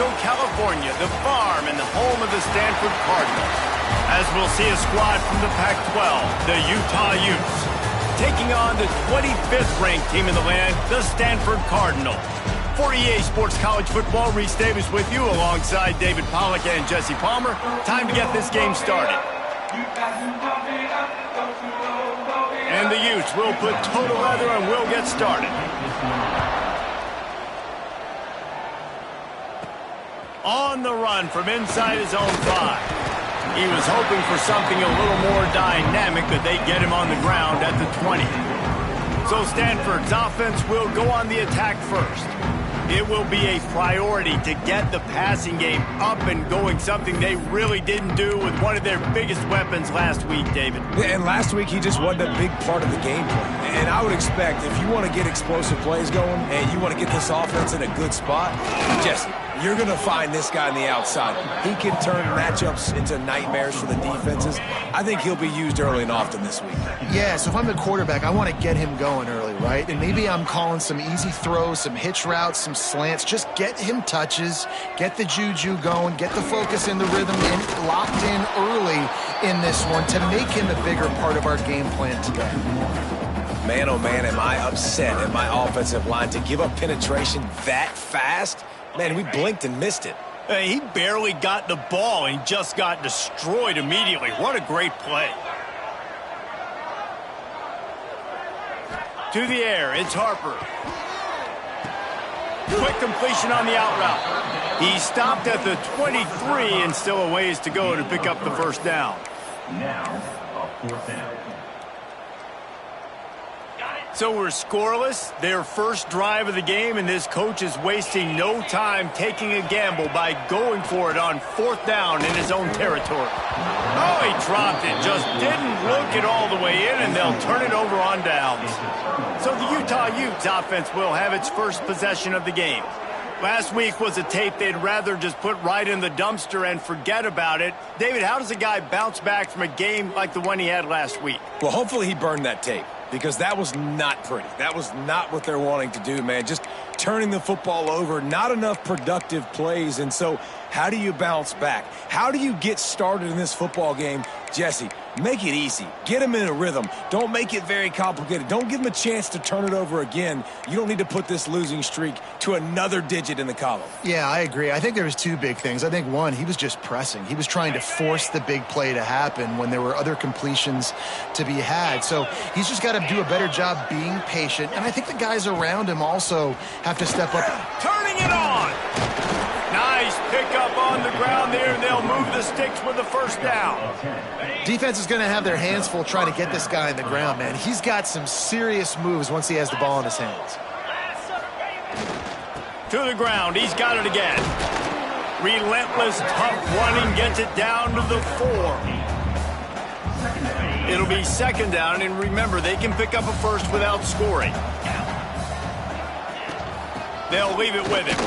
Rancho, California, the farm and the home of the Stanford Cardinals. As we'll see a squad from the Pac-12, the Utah Utes, taking on the 25th ranked team in the land, the Stanford Cardinals. For EA Sports College Football, Reese Davis with you alongside David Pollack and Jesse Palmer. Time to get this game started. And the Utes will put total leather and will get started. On the run from inside his own 5. He was hoping for something a little more dynamic, but they get him on the ground at the 20. So Stanford's offense will go on the attack first. It will be a priority to get the passing game up and going, something they really didn't do with one of their biggest weapons last week, David. And last week, he just wasn't a big part of the game plan. And I would expect if you want to get explosive plays going and you want to get this offense in a good spot, Jesse, you're going to find this guy on the outside. He can turn matchups into nightmares for the defenses. I think he'll be used early and often this week. Yeah, so if I'm the quarterback, I want to get him going early, right? And maybe I'm calling some easy throws, some hitch routes, some slants. Just get him touches, get the juju going, get the focus and the rhythm locked in early in this one to make him a bigger part of our game plan today. Man, oh man, am I upset at my offensive line to give up penetration that fast? Man, we blinked and missed it. Hey, he barely got the ball and just got destroyed immediately. What a great play. To the air, it's Harper. Quick completion on the out route. He stopped at the 23 and still a ways to go to pick up the first down. Now, a 4th down. So we're scoreless, their first drive of the game, and this coach is wasting no time taking a gamble by going for it on 4th down in his own territory. Oh, he dropped it, just didn't look it all the way in, and they'll turn it over on downs. So the Utah Utes offense will have its first possession of the game. Last week was a tape they'd rather just put right in the dumpster and forget about it. David, how does a guy bounce back from a game like the one he had last week? Well, hopefully he burned that tape, because that was not pretty. That was not what they're wanting to do, man. Just turning the football over, not enough productive plays. And so how do you bounce back? How do you get started in this football game? Jesse, make it easy. Get them in a rhythm. Don't make it very complicated. Don't give them a chance to turn it over again. You don't need to put this losing streak to another digit in the column. Yeah, I agree. I think there was 2 big things. I think one, he was just pressing. He was trying to force the big play to happen when there were other completions to be had. So he's just got to do a better job being patient. And I think the guys around him also have to step up. Turning it on. Nice pickup on the ground there. They'll move the sticks with the first down. Defense is going to have their hands full trying to get this guy in the ground, man. He's got some serious moves once he has the ball in his hands. To the ground. He's got it again. Relentless, tough running gets it down to the 4. It'll be 2nd down, and remember, they can pick up a first without scoring. They'll leave it with him.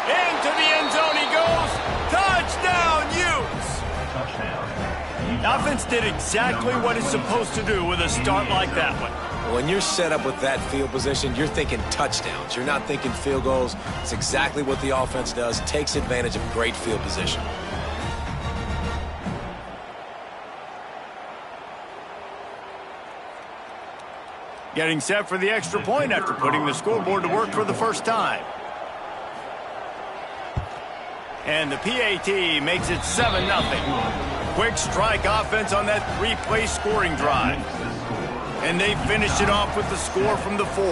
Into the end zone he goes. Touchdown, Utes! The offense did exactly what it's supposed to do with a start like that one. When you're set up with that field position, you're thinking touchdowns. You're not thinking field goals. It's exactly what the offense does. Takes advantage of great field position. Getting set for the extra point after putting the scoreboard to work for the first time. And the PAT makes it 7-0. Quick strike offense on that 3-play scoring drive. And they finished it off with the score from the 4.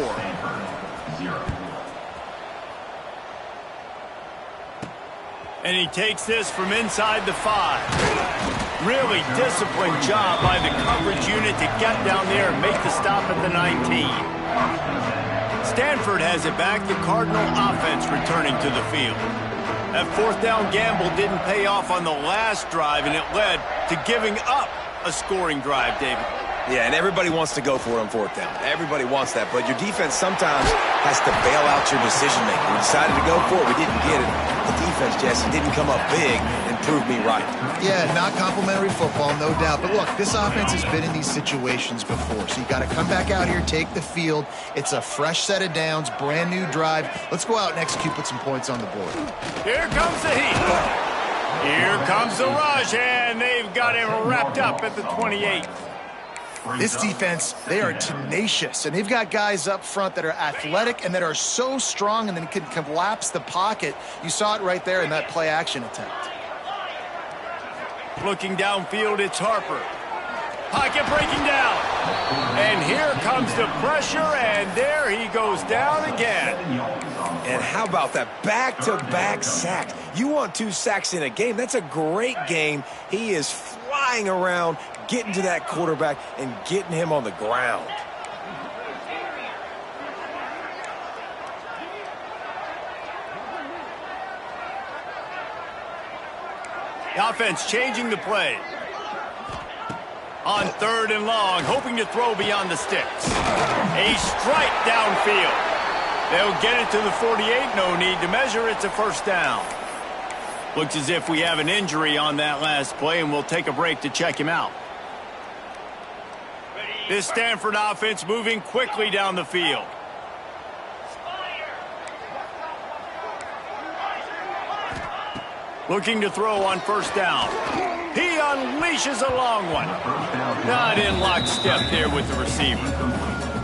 And he takes this from inside the 5. Really disciplined job by the coverage unit to get down there and make the stop at the 19. Stanford has it back. The Cardinal offense returning to the field. That 4th down gamble didn't pay off on the last drive, and it led to giving up a scoring drive, David. Yeah, and everybody wants to go for it on fourth down. Everybody wants that, but your defense sometimes has to bail out your decision-making. We decided to go for it. We didn't get it. The defense, Jesse, didn't come up big and prove me right. Yeah, not complimentary football, no doubt. But look, this offense has been in these situations before, so you got to come back out here, take the field. It's a fresh set of downs, brand new drive. Let's go out and execute, put some points on the board. Here comes the heat. Here comes the rush, and they've got him wrapped up at the 28. This defense, they are tenacious, and they've got guys up front that are athletic and that are so strong and then can collapse the pocket. You saw it right there in that play-action attempt. Looking downfield, it's Harper. Pocket breaking down. And here comes the pressure, and there he goes down again. And how about that back-to-back sacks? You want 2 sacks in a game. That's a great game. He is flying around, getting to that quarterback and getting him on the ground. The offense changing the play. On 3rd and long, hoping to throw beyond the sticks. A strike downfield. They'll get it to the 48. No need to measure. It's a first down. Looks as if we have an injury on that last play, and we'll take a break to check him out. This Stanford offense moving quickly down the field. Looking to throw on first down. He unleashes a long one. Not in lockstep there with the receiver.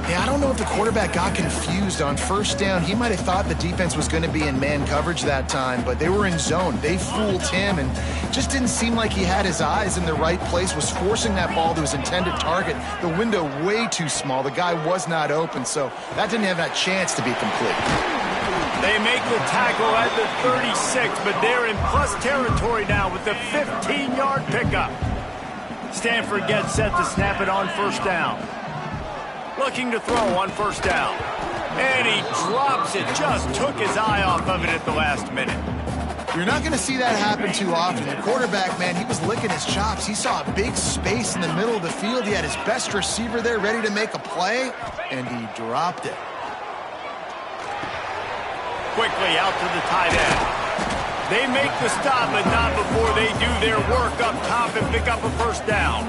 Yeah, I don't know if the quarterback got confused on first down. He might have thought the defense was going to be in man coverage that time, but they were in zone. They fooled him and just didn't seem like he had his eyes in the right place, was forcing that ball to his intended target. The window way too small. The guy was not open, so that didn't have that chance to be complete. They make the tackle at the 36, but they're in plus territory now with the 15-yard pickup. Stanford gets set to snap it on first down. Looking to throw on first down. And he drops it. Just took his eye off of it at the last minute. You're not going to see that happen too often. The quarterback, man, he was licking his chops. He saw a big space in the middle of the field. He had his best receiver there ready to make a play, and he dropped it. Quickly out to the tight end. They make the stop, but not before they do their work up top and pick up a first down.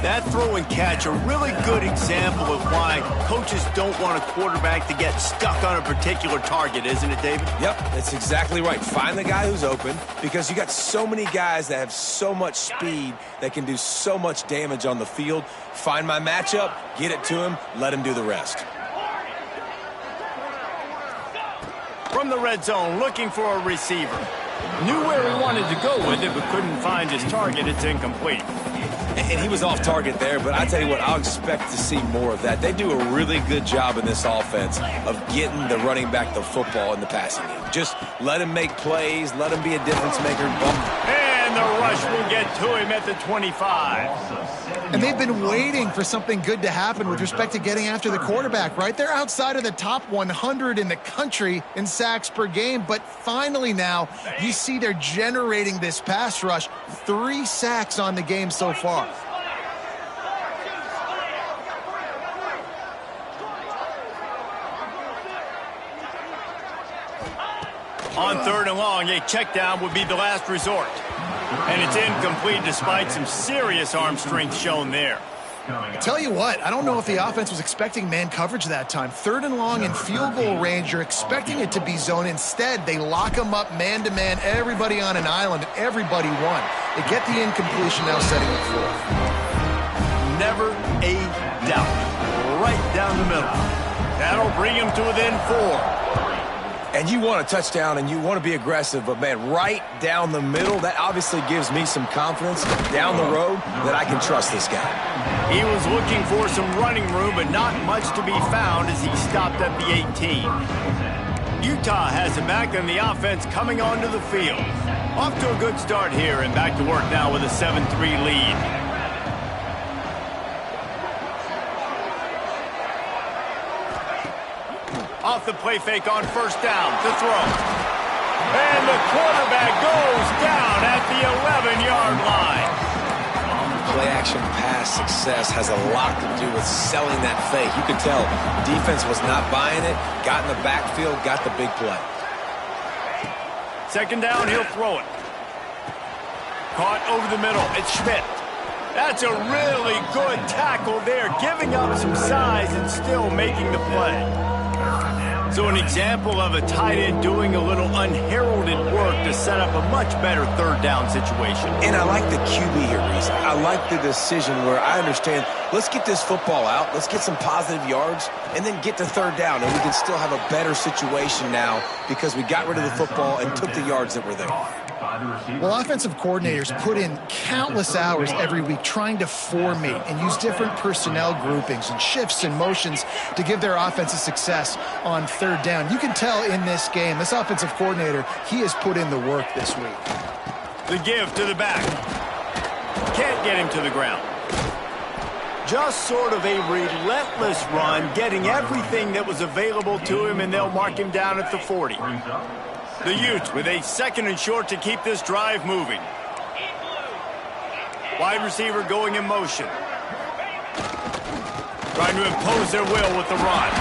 That throw and catch, a really good example of why coaches don't want a quarterback to get stuck on a particular target, isn't it, David? Yep, that's exactly right. Find the guy who's open, because you got so many guys that have so much speed that can do so much damage on the field. Find my matchup, get it to him, let him do the rest. From the red zone, looking for a receiver. Knew where he wanted to go with it, but couldn't find his target. It's incomplete. And he was off target there, but I tell you what, I'll expect to see more of that. They do a really good job in this offense of getting the running back the football in the passing game. Just let him make plays, let him be a difference maker. And the rush will get to him at the 25. And they've been waiting for something good to happen with respect to getting after the quarterback, right? They're outside of the top 100 in the country in sacks per game, but finally now you see they're generating this pass rush. 3 sacks on the game so far. On 3rd and long, a check down would be the last resort. And it's incomplete despite some serious arm strength shown there. Tell you what, I don't know if the offense was expecting man coverage that time. 3rd and long in field goal range, you're expecting it to be zone. Instead, they lock them up man-to-man, everybody on an island, and everybody won. They get the incompletion, now setting it forth. Never a doubt. Right down the middle. That'll bring him to within 4. And you want a touchdown and you want to be aggressive, but, man, right down the middle, that obviously gives me some confidence down the road that I can trust this guy. He was looking for some running room, but not much to be found as he stopped at the 18. Utah has it back, and the offense coming onto the field. Off to a good start here, and back to work now with a 7-3 lead. Off the play fake on first down to throw. And the quarterback goes down at the 11-yard line. play-action pass success has a lot to do with selling that fake. You could tell defense was not buying it, got in the backfield, got the big play. Second down, he'll throw it. Caught over the middle. It's Schmidt. That's a really good tackle there, giving up some size and still making the play. So an example of a tight end doing a little unheralded work to set up a much better third down situation. And I like the QB here, Reese. I like the decision where I understand, let's get this football out, let's get some positive yards, and then get to third down, and we can still have a better situation now because we got rid of the football and took the yards that were there. Well, offensive coordinators put in countless hours every week trying to formate and use different personnel groupings and shifts and motions to give their offensive success on third down. You can tell in this game, this offensive coordinator, he has put in the work this week. The give to the back. Can't get him to the ground. Just sort of a relentless run, getting everything that was available to him, and they'll mark him down at the 40. The Utes with a second and short to keep this drive moving. Wide receiver going in motion. Trying to impose their will with the run.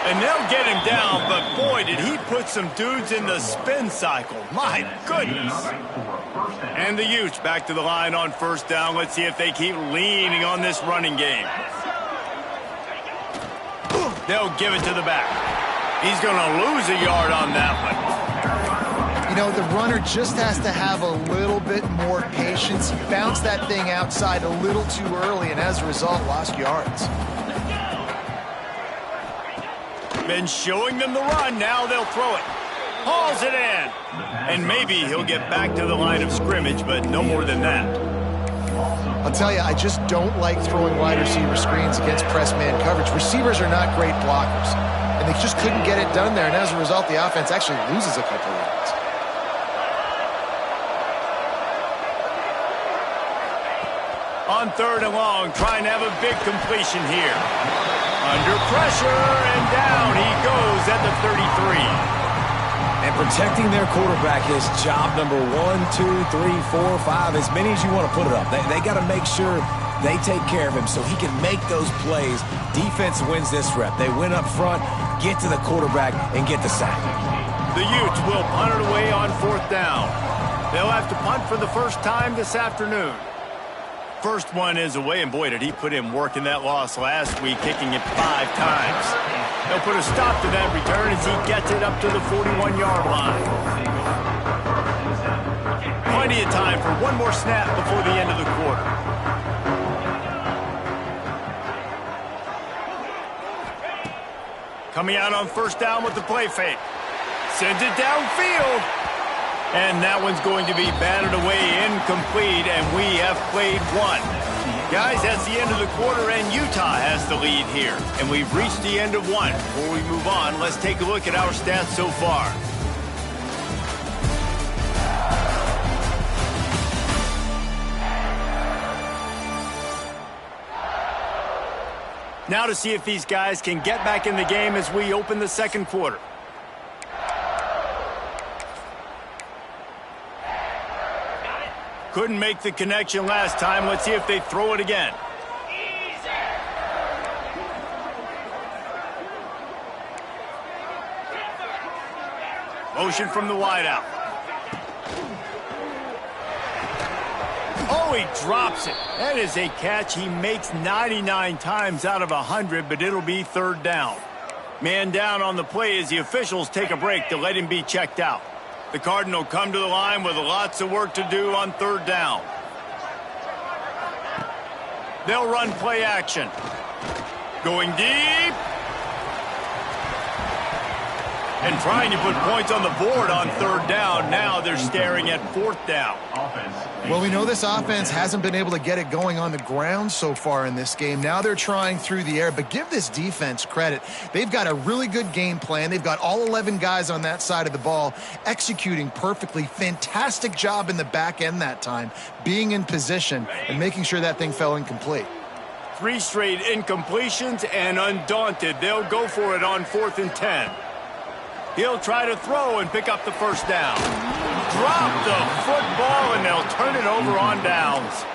And they'll get him down, but boy, did he put some dudes in the spin cycle. My goodness. And the Utes back to the line on first down. Let's see if they keep leaning on this running game. They'll give it to the back. He's going to lose a yard on that one. You know, the runner just has to have a little bit more patience. He bounced that thing outside a little too early, and as a result, lost yards. Been showing them the run. Now they'll throw it. Hauls it in. And maybe he'll get back to the line of scrimmage, but no more than that. I'll tell you, I just don't like throwing wide receiver screens against press man coverage. Receivers are not great blockers, and they just couldn't get it done there, and as a result, the offense actually loses a couple of yards. On third and long, trying to have a big completion here. Under pressure, and down he goes at the 33. And protecting their quarterback is job number 1, 2, 3, 4, 5, as many as you want to put it up. They got to make sure they take care of him so he can make those plays. Defense wins this rep. They win up front, get to the quarterback, and get the sack. The Utes will punt it away on fourth down. They'll have to punt for the first time this afternoon. First one is away, and boy, did he put in work in that loss last week, kicking it 5 times. They'll put a stop to that return as he gets it up to the 41-yard line. Plenty of time for one more snap before the end of the quarter. Coming out on first down with the play fake. Sends it downfield. And that one's going to be batted away, incomplete, and we have played one. Guys, that's the end of the quarter, and Utah has the lead here. And we've reached the end of one. Before we move on, let's take a look at our stats so far. Now to see if these guys can get back in the game as we open the second quarter. Couldn't make the connection last time. Let's see if they throw it again. Motion from the wideout. Oh, he drops it. That is a catch he makes 99 times out of 100, but it'll be third down. Man down on the play as the officials take a break to let him be checked out. The Cardinal come to the line with lots of work to do on third down. They'll run play action. Going deep. And trying to put points on the board on third down. Now they're staring at fourth down. Well, we know this offense hasn't been able to get it going on the ground so far in this game. Now they're trying through the air, but give this defense credit. They've got a really good game plan. They've got all 11 guys on that side of the ball executing perfectly. Fantastic job in the back end that time, being in position and making sure that thing fell incomplete. 3 straight incompletions, and undaunted, they'll go for it on 4th and 10. He'll try to throw and pick up the first down. Drop the football, and they'll turn it over on downs.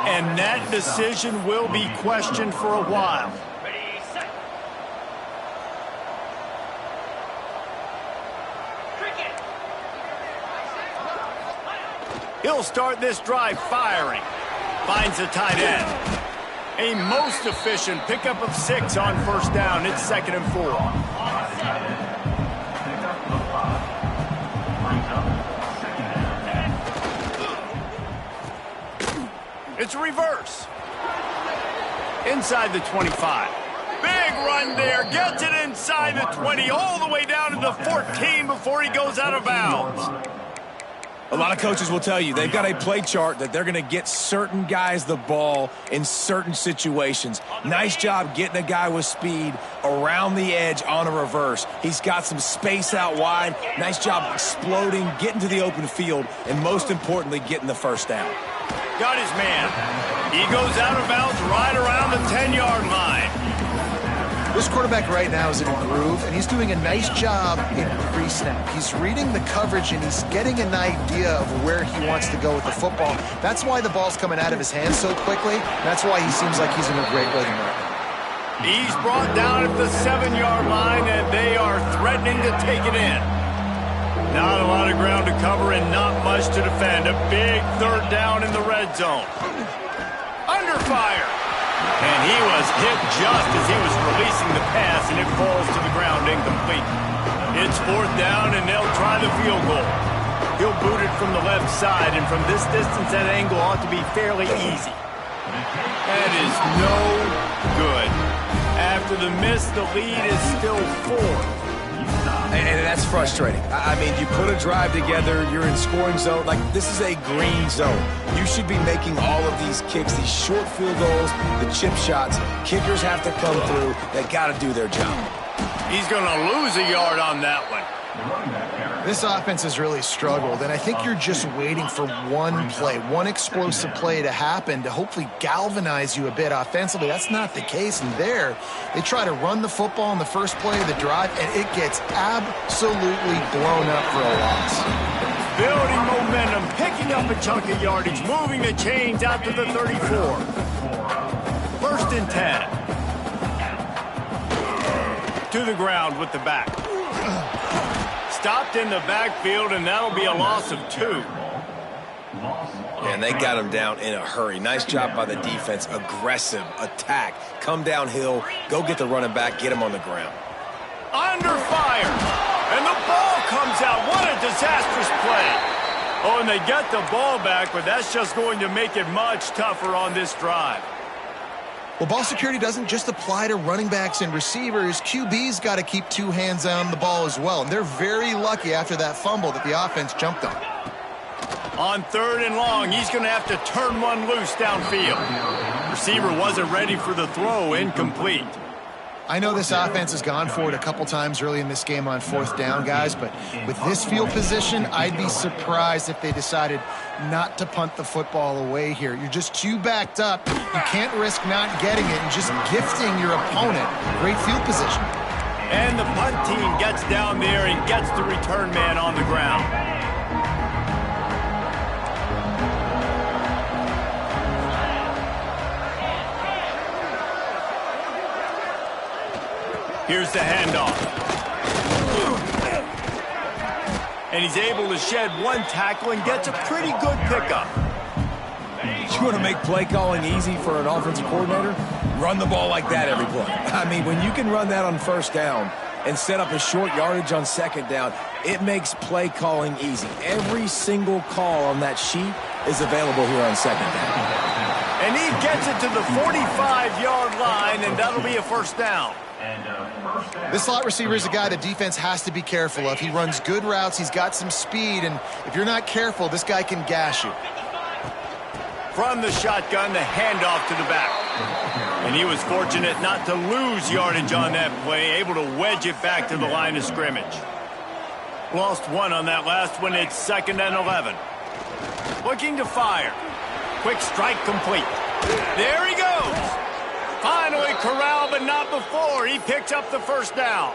And that decision will be questioned for a while. He'll start this drive firing. Finds the tight end. A most efficient pickup of 6 on first down. It's 2nd and 4. It's a reverse. Inside the 25. Big run there. Gets it inside the 20, all the way down to the 14 before he goes out of bounds. A lot of coaches will tell you they've got a play chart that they're going to get certain guys the ball in certain situations. Nice job getting a guy with speed around the edge on a reverse. He's got some space out wide. Nice job exploding, getting to the open field, and most importantly, getting the first down. Got his man. He goes out of bounds right around the 10-yard line. This quarterback right now is in a groove, and he's doing a nice job in pre-snap. He's reading the coverage, and he's getting an idea of where he wants to go with the football. That's why the ball's coming out of his hands so quickly. That's why he seems like he's in a great rhythm right now. He's brought down at the 7-yard line, and they are threatening to take it in. Not a lot of ground to cover and not much to defend. A big 3rd down in the red zone. Under fire. And he was hit just as he was releasing the pass, and it falls to the ground incomplete. It's 4th down, and they'll try the field goal. He'll boot it from the left side, and from this distance, that angle ought to be fairly easy. That is no good. After the miss, the lead is still 4. And that's frustrating. I mean, you put a drive together, you're in scoring zone. Like, this is a green zone. You should be making all of these kicks, these short field goals, the chip shots. Kickers have to come through. They got to do their job. He's going to lose a yard on that one. This offense has really struggled, and I think you're just waiting for one play, one explosive play to happen to hopefully galvanize you a bit offensively. That's not the case, and there they try to run the football in the first play of the drive, and it gets absolutely blown up for a loss. Building momentum, picking up a chunk of yardage, moving the chains out to the 34. 1st and 10. To the ground with the back. Stopped in the backfield, and that'll be a loss of 2. And they got him down in a hurry. Nice job by the defense. Aggressive attack. Come downhill. Go get the running back. Get him on the ground. Under fire. And the ball comes out. What a disastrous play. Oh, and they get the ball back, but that's just going to make it much tougher on this drive. Well, ball security doesn't just apply to running backs and receivers. QB's got to keep 2 hands on the ball as well. And they're very lucky after that fumble that the offense jumped on. On 3rd and long, he's going to have to turn one loose downfield. Receiver wasn't ready for the throw. Incomplete. I know this offense has gone for it a couple times early in this game on 4th down, guys, but with this field position, I'd be surprised if they decided not to punt the football away here. You're just too backed up. You can't risk not getting it and just gifting your opponent great field position. And the punt team gets down there and gets the return man on the ground. Here's the handoff. And he's able to shed one tackle and gets a pretty good pickup. You want to make play calling easy for an offensive coordinator? Run the ball like that every play. I mean, when you can run that on 1st down and set up a short yardage on 2nd down, it makes play calling easy. Every single call on that sheet is available here on 2nd down. And he gets it to the 45-yard line, and that'll be a 1st down. This slot receiver is a guy the defense has to be careful of. He runs good routes. He's got some speed, and if you're not careful, this guy can gash you. From the shotgun, the handoff to the back. And he was fortunate not to lose yardage on that play, able to wedge it back to the line of scrimmage. Lost 1 on that last one. It's 2nd and 11. Looking to fire. Quick strike complete. There he goes. Finally corralled, but not before. He picks up the 1st down.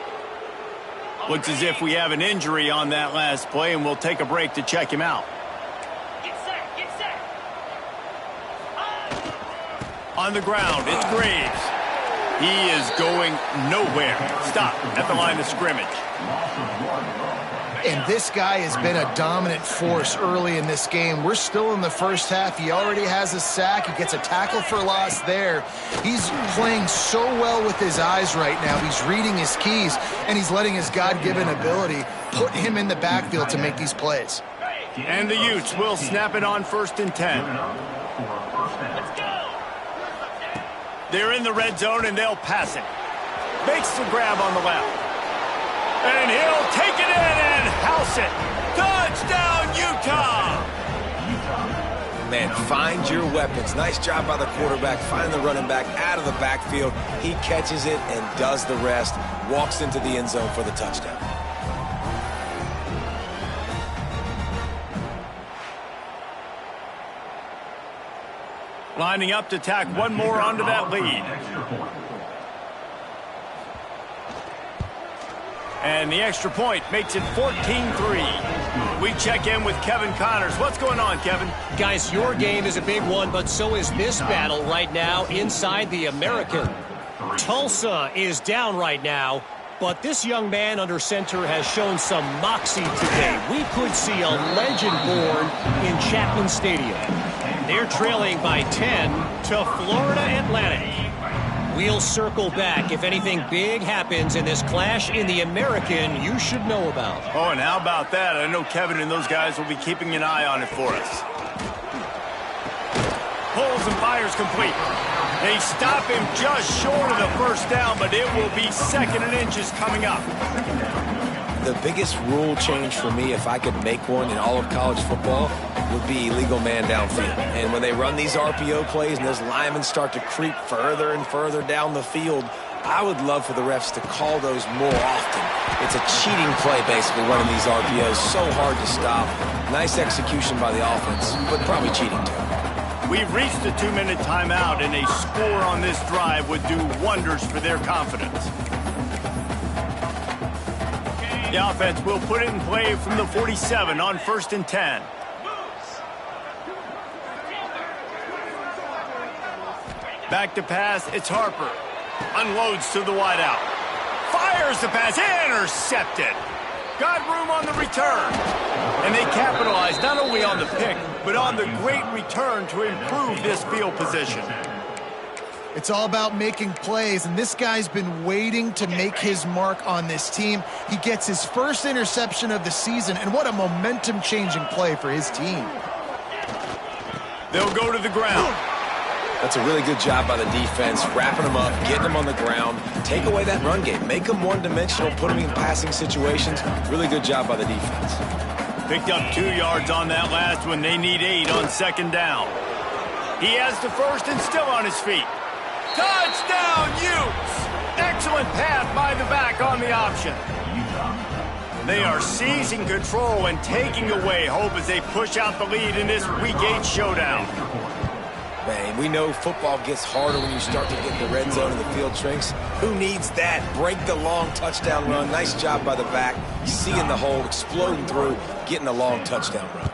Looks as if we have an injury on that last play, and we'll take a break to check him out. Get set, get set. On the ground, it's Graves. He is going nowhere. Stop at the line of scrimmage. And this guy has been a dominant force early in this game. We're still in the first half. He already has a sack. He gets a tackle for loss there. He's playing so well with his eyes right now. He's reading his keys, and he's letting his God-given ability put him in the backfield to make these plays. And the Utes will snap it on 1st and 10. They're in the red zone, and they'll pass it. Makes the grab on the left. And he'll take it in and house it. Touchdown, Utah! Man, find your weapons. Nice job by the quarterback, finding the running back out of the backfield. He catches it and does the rest. Walks into the end zone for the touchdown. Lining up to tack one more onto that lead. And the extra point makes it 14-3. We check in with Kevin Connors. What's going on, Kevin? Guys, your game is a big one, but so is this battle right now inside the American. Tulsa is down right now, but this young man under center has shown some moxie today. We could see a legend born in Chapman Stadium. They're trailing by 10 to Florida Atlantic. We'll circle back if anything big happens in this clash in the American you should know about. Oh, and how about that? I know Kevin and those guys will be keeping an eye on it for us. Pulls and fires complete. They stop him just short of the first down, but it will be 2nd and inches coming up. The biggest rule change for me, if I could make one in all of college football, would be illegal man downfield. And when they run these RPO plays and those linemen start to creep further and further down the field, I would love for the refs to call those more often. It's a cheating play, basically, running these RPOs. So hard to stop. Nice execution by the offense, but probably cheating too. We've reached the 2-minute timeout, and a score on this drive would do wonders for their confidence. The offense will put it in play from the 47 on 1st and 10. Back to pass, it's Harper. Unloads to the wideout. Fires the pass, intercepted. Got room on the return. And they capitalize not only on the pick, but on the great return to improve this field position. It's all about making plays, and this guy's been waiting to make his mark on this team. He gets his first interception of the season, and what a momentum-changing play for his team. They'll go to the ground. That's a really good job by the defense, wrapping them up, getting them on the ground. Take away that run game. Make them one-dimensional, put them in passing situations. Really good job by the defense. Picked up 2 yards on that last one. They need 8 on 2nd down. He has the first and still on his feet. Touchdown, Utes! Excellent pass by the back on the option. They are seizing control and taking away hope as they push out the lead in this Week 8 showdown. Man, we know football gets harder when you start to get the red zone and the field shrinks. Who needs that? Break the long touchdown run. Nice job by the back. Seeing the hole, exploding through, getting the long touchdown run.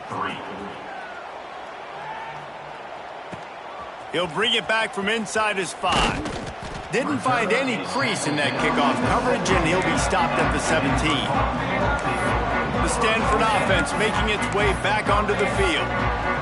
He'll bring it back from inside his 5. Didn't find any crease in that kickoff coverage, and he'll be stopped at the 17. The Stanford offense making its way back onto the field.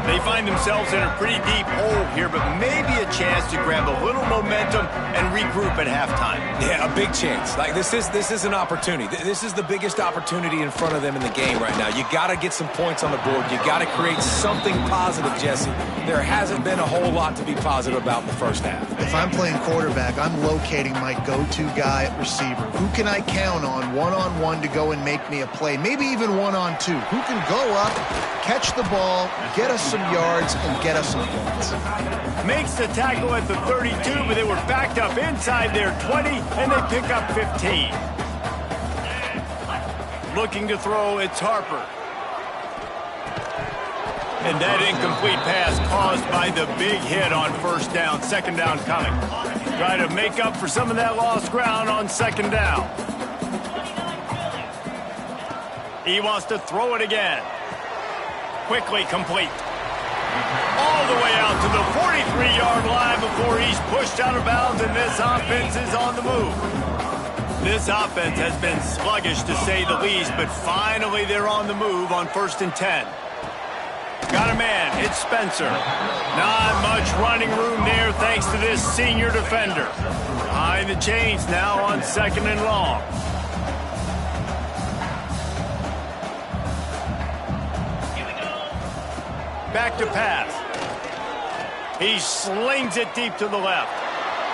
They find themselves in a pretty deep hole here, but maybe a chance to grab a little momentum and regroup at halftime. Yeah, a big chance. Like this is an opportunity. This is the biggest opportunity in front of them in the game right now. You got to get some points on the board. You got to create something positive, Jesse. There hasn't been a whole lot to be positive about in the first half. If I'm playing quarterback, I'm locating my go-to guy at receiver. Who can I count on one-on-one to go and make me a play? Maybe even one-on-two. Who can go up, catch the ball, get us some yards, and get us some points. Makes the tackle at the 32, but they were backed up inside their 20, and they pick up 15. Looking to throw, it's Harper. And that incomplete pass caused by the big hit on 1st down. 2nd down coming. Try to make up for some of that lost ground on 2nd down. He wants to throw it again. Quickly complete. All the way out to the 43-yard line before he's pushed out of bounds, and this offense is on the move. This offense has been sluggish, to say the least, but finally they're on the move on 1st and 10. Got a man. It's Spencer. Not much running room there thanks to this senior defender. Behind the chains now on 2nd and long. Back to pass. He slings it deep to the left.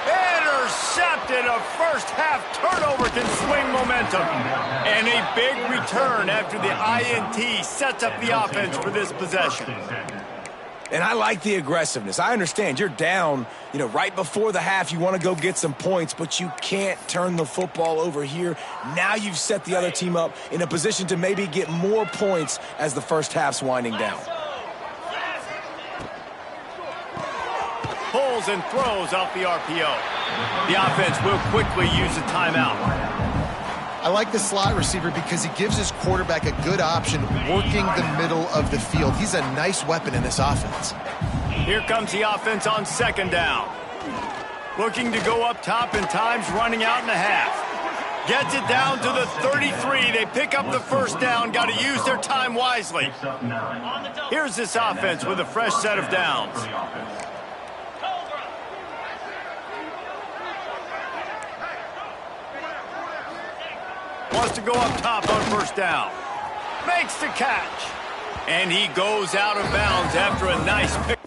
Intercepted. A first-half turnover can swing momentum. And a big return after the INT sets up the offense for this possession. And I like the aggressiveness. I understand you're down, right before the half. You want to go get some points, but you can't turn the football over here. Now you've set the other team up in a position to maybe get more points as the first half's winding down. Pulls and throws off the RPO. The offense will quickly use a timeout. I like the slot receiver because he gives his quarterback a good option working the middle of the field. He's a nice weapon in this offense. Here comes the offense on 2nd down. Looking to go up top, and time's running out in the half. Gets it down to the 33. They pick up the first down. Got to use their time wisely. Here's this offense with a fresh set of downs. Wants to go up top on 1st down. Makes the catch. And he goes out of bounds after a nice pick.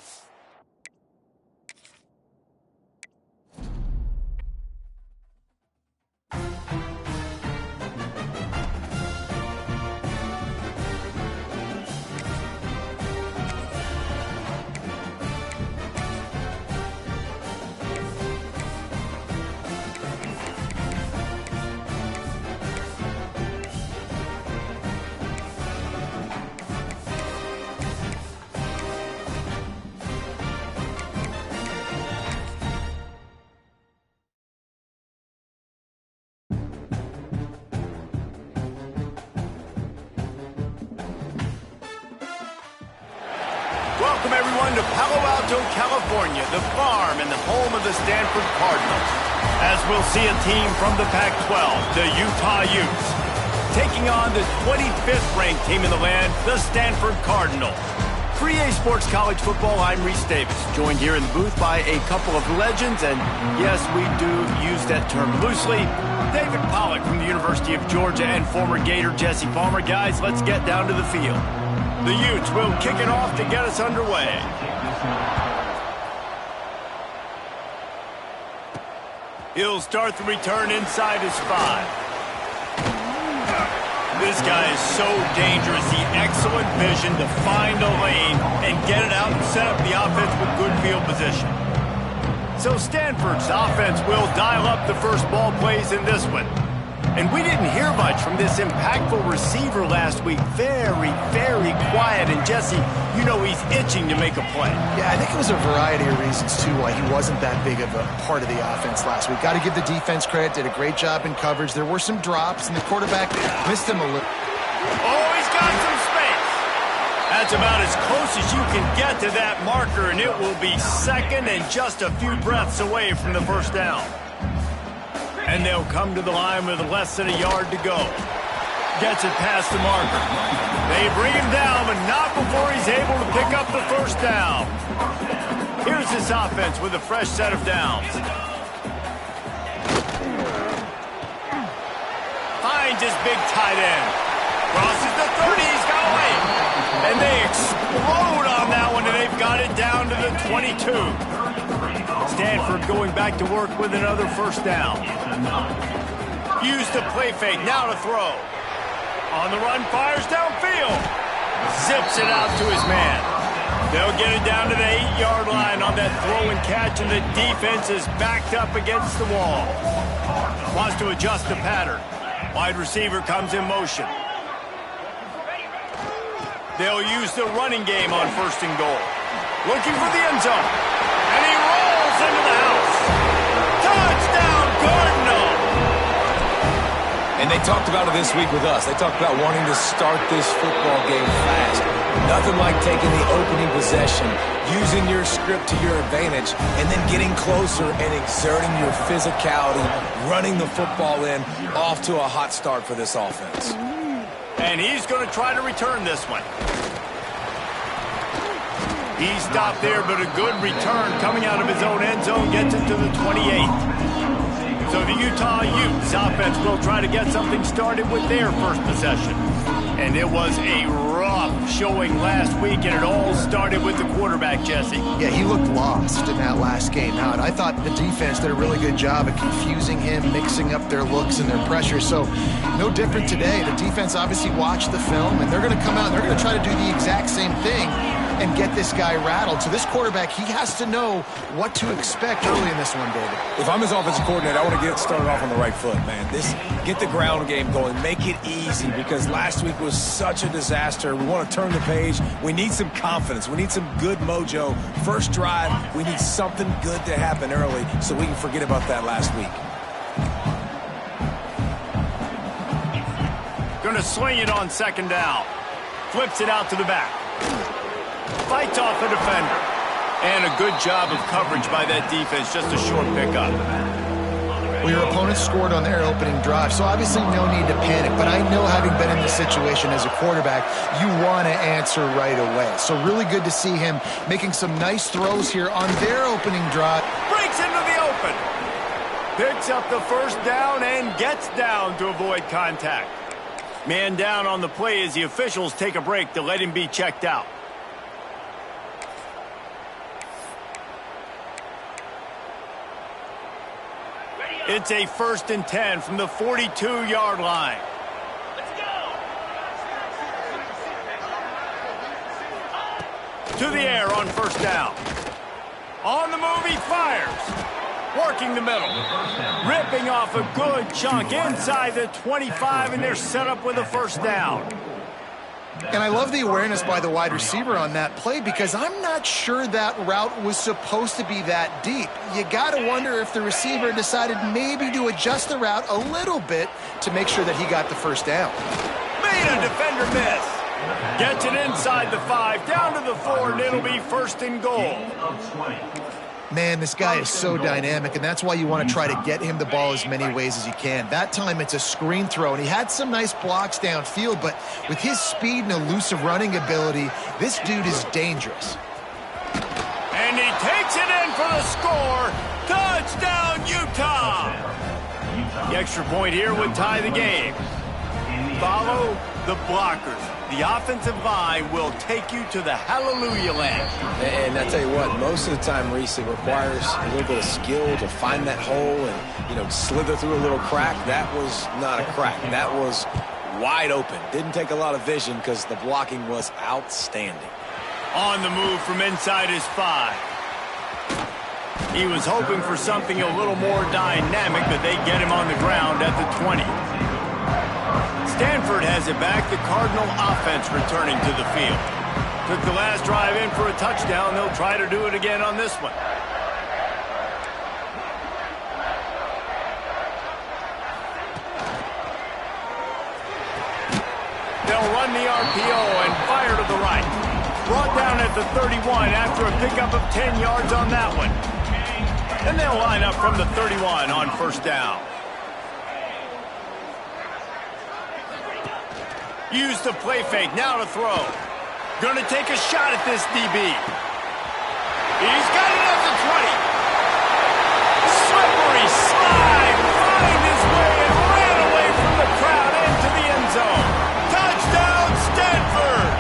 Welcome, everyone, to Palo Alto, California, the farm and the home of the Stanford Cardinals. As we'll see a team from the Pac-12, the Utah Utes, taking on the 25th ranked team in the land, the Stanford Cardinals. For EA Sports College Football, I'm Reese Davis, joined here in the booth by a couple of legends, and yes, we do use that term loosely. David Pollack from the University of Georgia and former Gator Jesse Palmer. Guys, let's get down to the field. The Utes will kick it off to get us underway. He'll start the return inside his 5. This guy is so dangerous. He excellent vision to find a lane and get it out and set up the offense with good field position. So Stanford's offense will dial up the first ball plays in this one. And we didn't hear much from this impactful receiver last week. Very, very quiet. And Jesse, he's itching to make a play. Yeah, I think it was a variety of reasons, too, why he wasn't that big of a part of the offense last week. Got to give the defense credit. Did a great job in coverage. There were some drops, and the quarterback missed him a little. Oh, he's got some space. That's about as close as you can get to that marker, and it will be 2nd and just a few breaths away from the first down. And they'll come to the line with less than a yard to go. Gets it past the marker. They bring him down, but not before he's able to pick up the first down. Here's this offense with a fresh set of downs. Finds his big tight end. Crosses the 30, he's got away. And they explode on that one, and they've got it down to the 22. Stanford going back to work with another first down. Use the play fake, now to throw. On the run, fires downfield. Zips it out to his man. They'll get it down to the 8-yard line on that throw and catch, and the defense is backed up against the wall. Wants to adjust the pattern. Wide receiver comes in motion. They'll use the running game on 1st and goal. Looking for the end zone. And he rolls into the house. Touchdown, Cardinal! And they talked about it this week with us. They talked about wanting to start this football game fast. Nothing like taking the opening possession, using your script to your advantage, and then getting closer and exerting your physicality, running the football in, off to a hot start for this offense. And he's going to try to return this one. He stopped there, but a good return coming out of his own end zone gets it to the 28. So the Utah Utes offense will try to get something started with their first possession. And it was a rough showing last week, and it all started with the quarterback, Jesse. Yeah, he looked lost in that last game out. I thought the defense did a really good job of confusing him, mixing up their looks and their pressure. So no different today. The defense obviously watched the film, and they're going to come out and they're going to try to do the exact same thing and get this guy rattled. So this quarterback, he has to know what to expect early in this one, David. If I'm his offensive coordinator, I want to get started off on the right foot, man. Get the ground game going. Make it easy, because last week was such a disaster. We want to turn the page. We need some confidence. We need some good mojo. First drive, we need something good to happen early so we can forget about that last week. Going to swing it on second down. Flips it out to the back. Fights off a defender. And a good job of coverage by that defense. Just a short pickup. Well, your opponent scored on their opening drive, so obviously no need to panic. But I know, having been in this situation as a quarterback, you want to answer right away. So really good to see him making some nice throws here on their opening drive. Breaks into the open. Picks up the first down and gets down to avoid contact. Man down on the play as the officials take a break to let him be checked out. It's a 1st and 10 from the 42-yard line. Let's go. To the air on first down. On the move, he fires. Working the middle. Ripping off a good chunk inside the 25, and they're set up with a first down. And I love the awareness by the wide receiver on that play, because I'm not sure that route was supposed to be that deep. You got to wonder if the receiver decided maybe to adjust the route a little bit to make sure that he got the first down. Made a defender miss. Gets it inside the 5, down to the 4, and it'll be 1st and goal. Man, this guy is so dynamic, and that's why you want to try to get him the ball as many ways as you can. That time it's a screen throw, and he had some nice blocks downfield, but with his speed and elusive running ability, this dude is dangerous. And he takes it in for the score. Touchdown, Utah! The extra point here would tie the game. Follow the blockers. The offensive line will take you to the hallelujah land. And I tell you what, most of the time, Reese, it requires a little bit of skill to find that hole and, slither through a little crack. That was not a crack. That was wide open. Didn't take a lot of vision because the blocking was outstanding. On the move from inside his 5. He was hoping for something a little more dynamic, but they get him on the ground at the 20. Stanford has it back. The Cardinal offense returning to the field. Took the last drive in for a touchdown. They'll try to do it again on this one. They'll run the RPO and fire to the right. Brought down at the 31 after a pickup of 10 yards on that one. And they'll line up from the 31 on first down. Use the play fake, now to throw. Gonna take a shot at this DB. He's got it at the 20. Slippery slide, find his way and ran away from the crowd into the end zone. Touchdown, Stanford!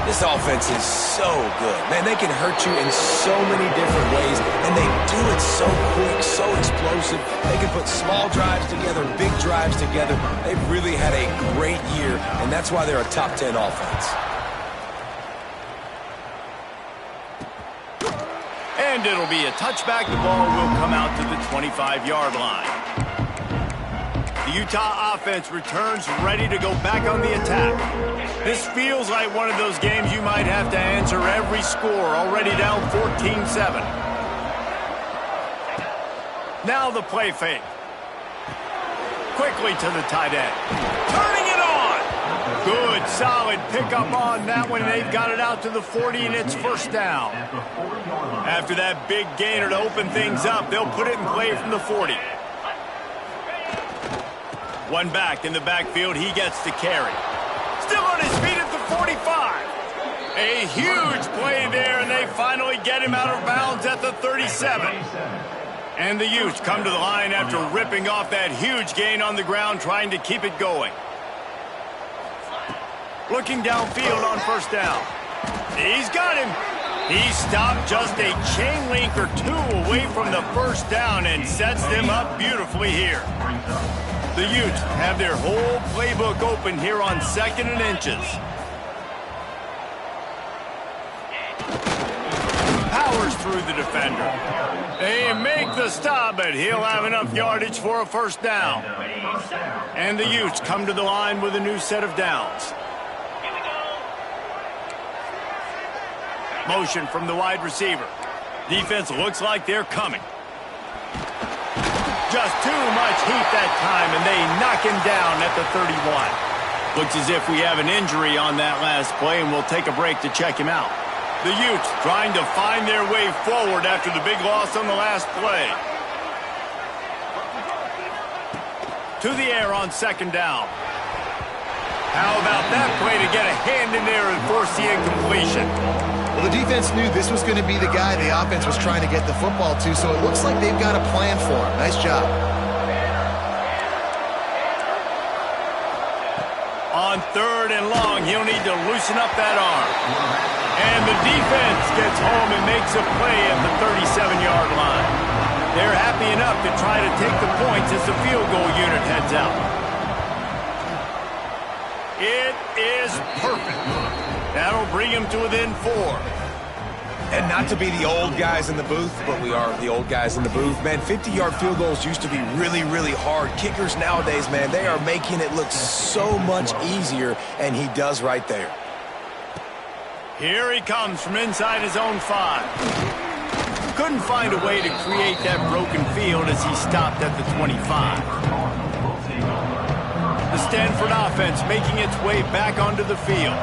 This offense is so good. Man, they can hurt you in so many different ways, and they do it so quick, so explosive. They can put small drives together, big drives together. They've really had a great year, and that's why they're a top 10 offense. And it'll be a touchback. The ball will come out to the 25-yard line. The Utah offense returns ready to go back on the attack. This feels like one of those games you might have to answer every score, already down 14-7. Now the play fake. quickly to the tight end. Turning it on. Good, solid pickup on that one. They've got it out to the 40, and it's first down. After that big gainer to open things up, they'll put it in play from the 40. One back in the backfield. He gets the carry. Still on his feet at the 45. A huge play there, and they finally get him out of bounds at the 37. And the Utes come to the line after ripping off that huge gain on the ground, trying to keep it going. Looking downfield on first down. He's got him. He stopped just a chain link or two away from the first down and sets them up beautifully here. The Utes have their whole playbook open here on 2nd and inches. Powers through the defender. They make the stop, but he'll have enough yardage for a first down. And the Utes come to the line with a new set of downs. Motion from the wide receiver. Defense looks like they're coming. Just too much heat that time, and they knock him down at the 31. Looks as if we have an injury on that last play, and we'll take a break to check him out. The Utes trying to find their way forward after the big loss on the last play. To the air on 2nd down. How about that play to get a hand in there and force the incompletion? Well, the defense knew this was going to be the guy the offense was trying to get the football to, so it looks like they've got a plan for him. Nice job. On 3rd and long, he'll need to loosen up that arm. And the defense gets home and makes a play at the 37-yard line. They're happy enough to try to take the points as the field goal unit heads out. It is perfect. That'll bring him to within 4. And not to be the old guys in the booth, but we are the old guys in the booth. Man, 50-yard field goals used to be really, really hard. Kickers nowadays, man, they are making it look so much easier, and he does right there. Here he comes from inside his own 5. Couldn't find a way to create that broken field as he stopped at the 25. The Stanford offense making its way back onto the field.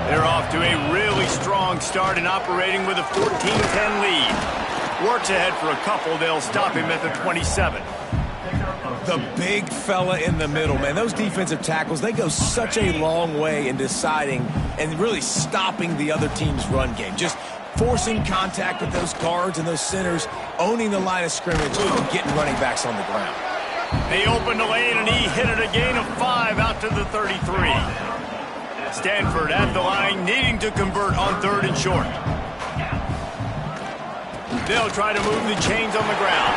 They're off to a really strong start and operating with a 14-10 lead. Works ahead for a couple. They'll stop him at the 27. The big fella in the middle, man. Those defensive tackles, they go such a long way in deciding and really stopping the other team's run game. Just forcing contact with those guards and those centers, owning the line of scrimmage, and getting running backs on the ground. They opened the lane, and he hit it a gain of 5 out to the 33. Stanford at the line, needing to convert on 3rd and short. They'll try to move the chains on the ground.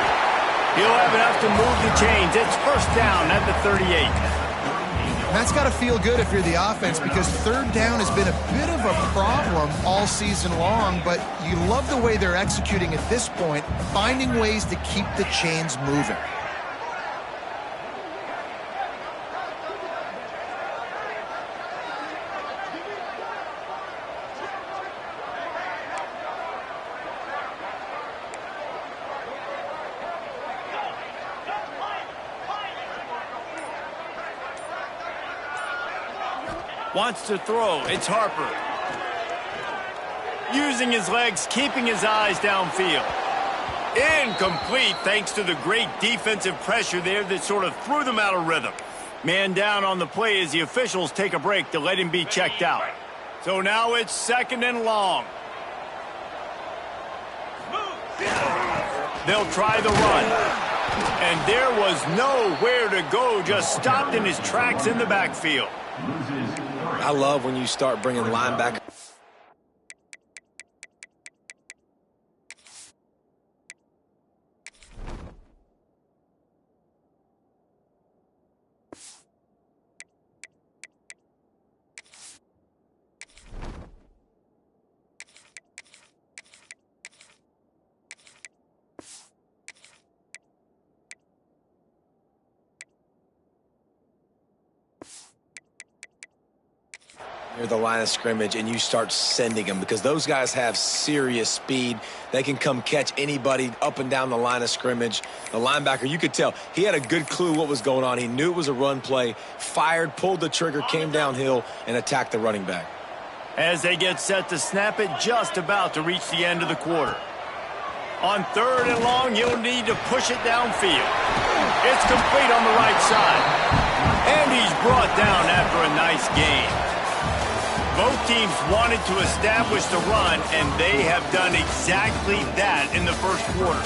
He'll have enough to move the chains. It's first down at the 38. That's got to feel good if you're the offense, because 3rd down has been a bit of a problem all season long, but you love the way they're executing at this point, finding ways to keep the chains moving. Wants to throw. It's Harper. Using his legs, keeping his eyes downfield. Incomplete thanks to the great defensive pressure there that sort of threw them out of rhythm. Man down on the play as the officials take a break to let him be checked out. So now it's 2nd and long. They'll try the run. And there was nowhere to go, just stopped in his tracks in the backfield. I love when you start bringing linebackers. near the line of scrimmage and you start sending them, because those guys have serious speed. They can come catch anybody up and down the line of scrimmage. The linebacker, you could tell, he had a good clue what was going on. He knew it was a run play, fired, pulled the trigger, came downhill, and attacked the running back. As they get set to snap it, just about to reach the end of the quarter. On 3rd and long, he'll need to push it downfield. It's complete on the right side. And he's brought down after a nice gain. Both teams wanted to establish the run, and they have done exactly that in the first quarter.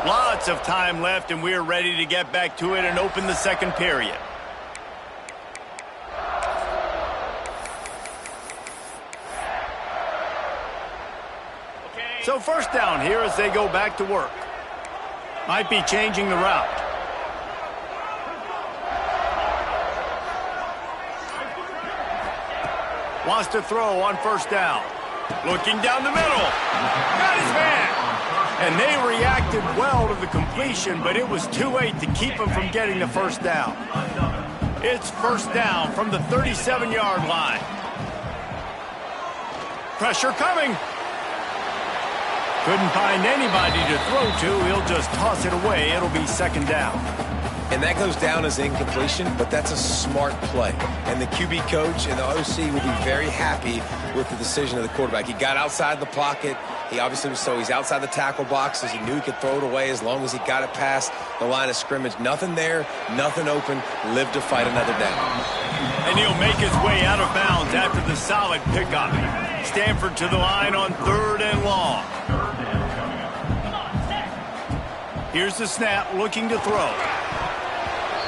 Lots of time left, and we're ready to get back to it and open the second period. So first down here as they go back to work. Might be changing the route. Wants to throw on first down. Looking down the middle. Got his man. And they reacted well to the completion, but it was too late to keep him from getting the first down. It's first down from the 37-yard line. Pressure coming. Couldn't find anybody to throw to. He'll just toss it away. It'll be second down. And that goes down as incompletion, but that's a smart play. And the QB coach and the OC will be very happy with the decision of the quarterback. He got outside the pocket. He obviously was, so he's outside the tackle boxes. He knew he could throw it away as long as he got it past the line of scrimmage. Nothing there, nothing open. Live to fight another down. And he'll make his way out of bounds after the solid pickup. Stanford to the line on 3rd and long. Here's the snap, looking to throw.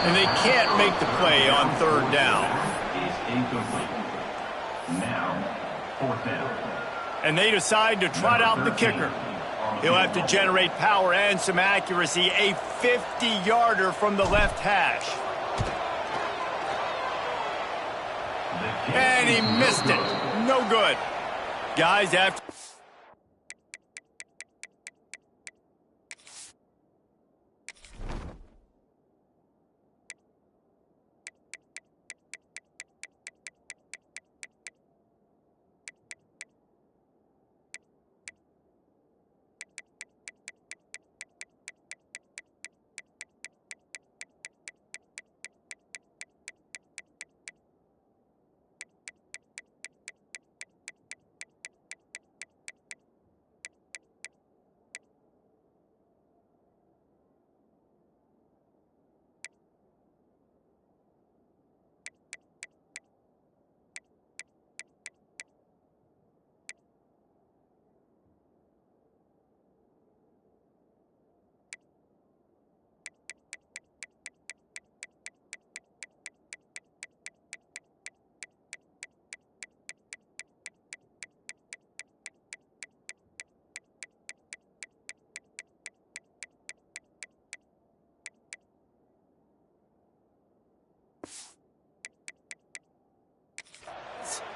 And they can't make the play on 3rd down. Now, 4th down. And they decide to trot out the kicker. He'll have to generate power and some accuracy. A 50-yarder from the left hash. And he missed it. No good. Guys, after...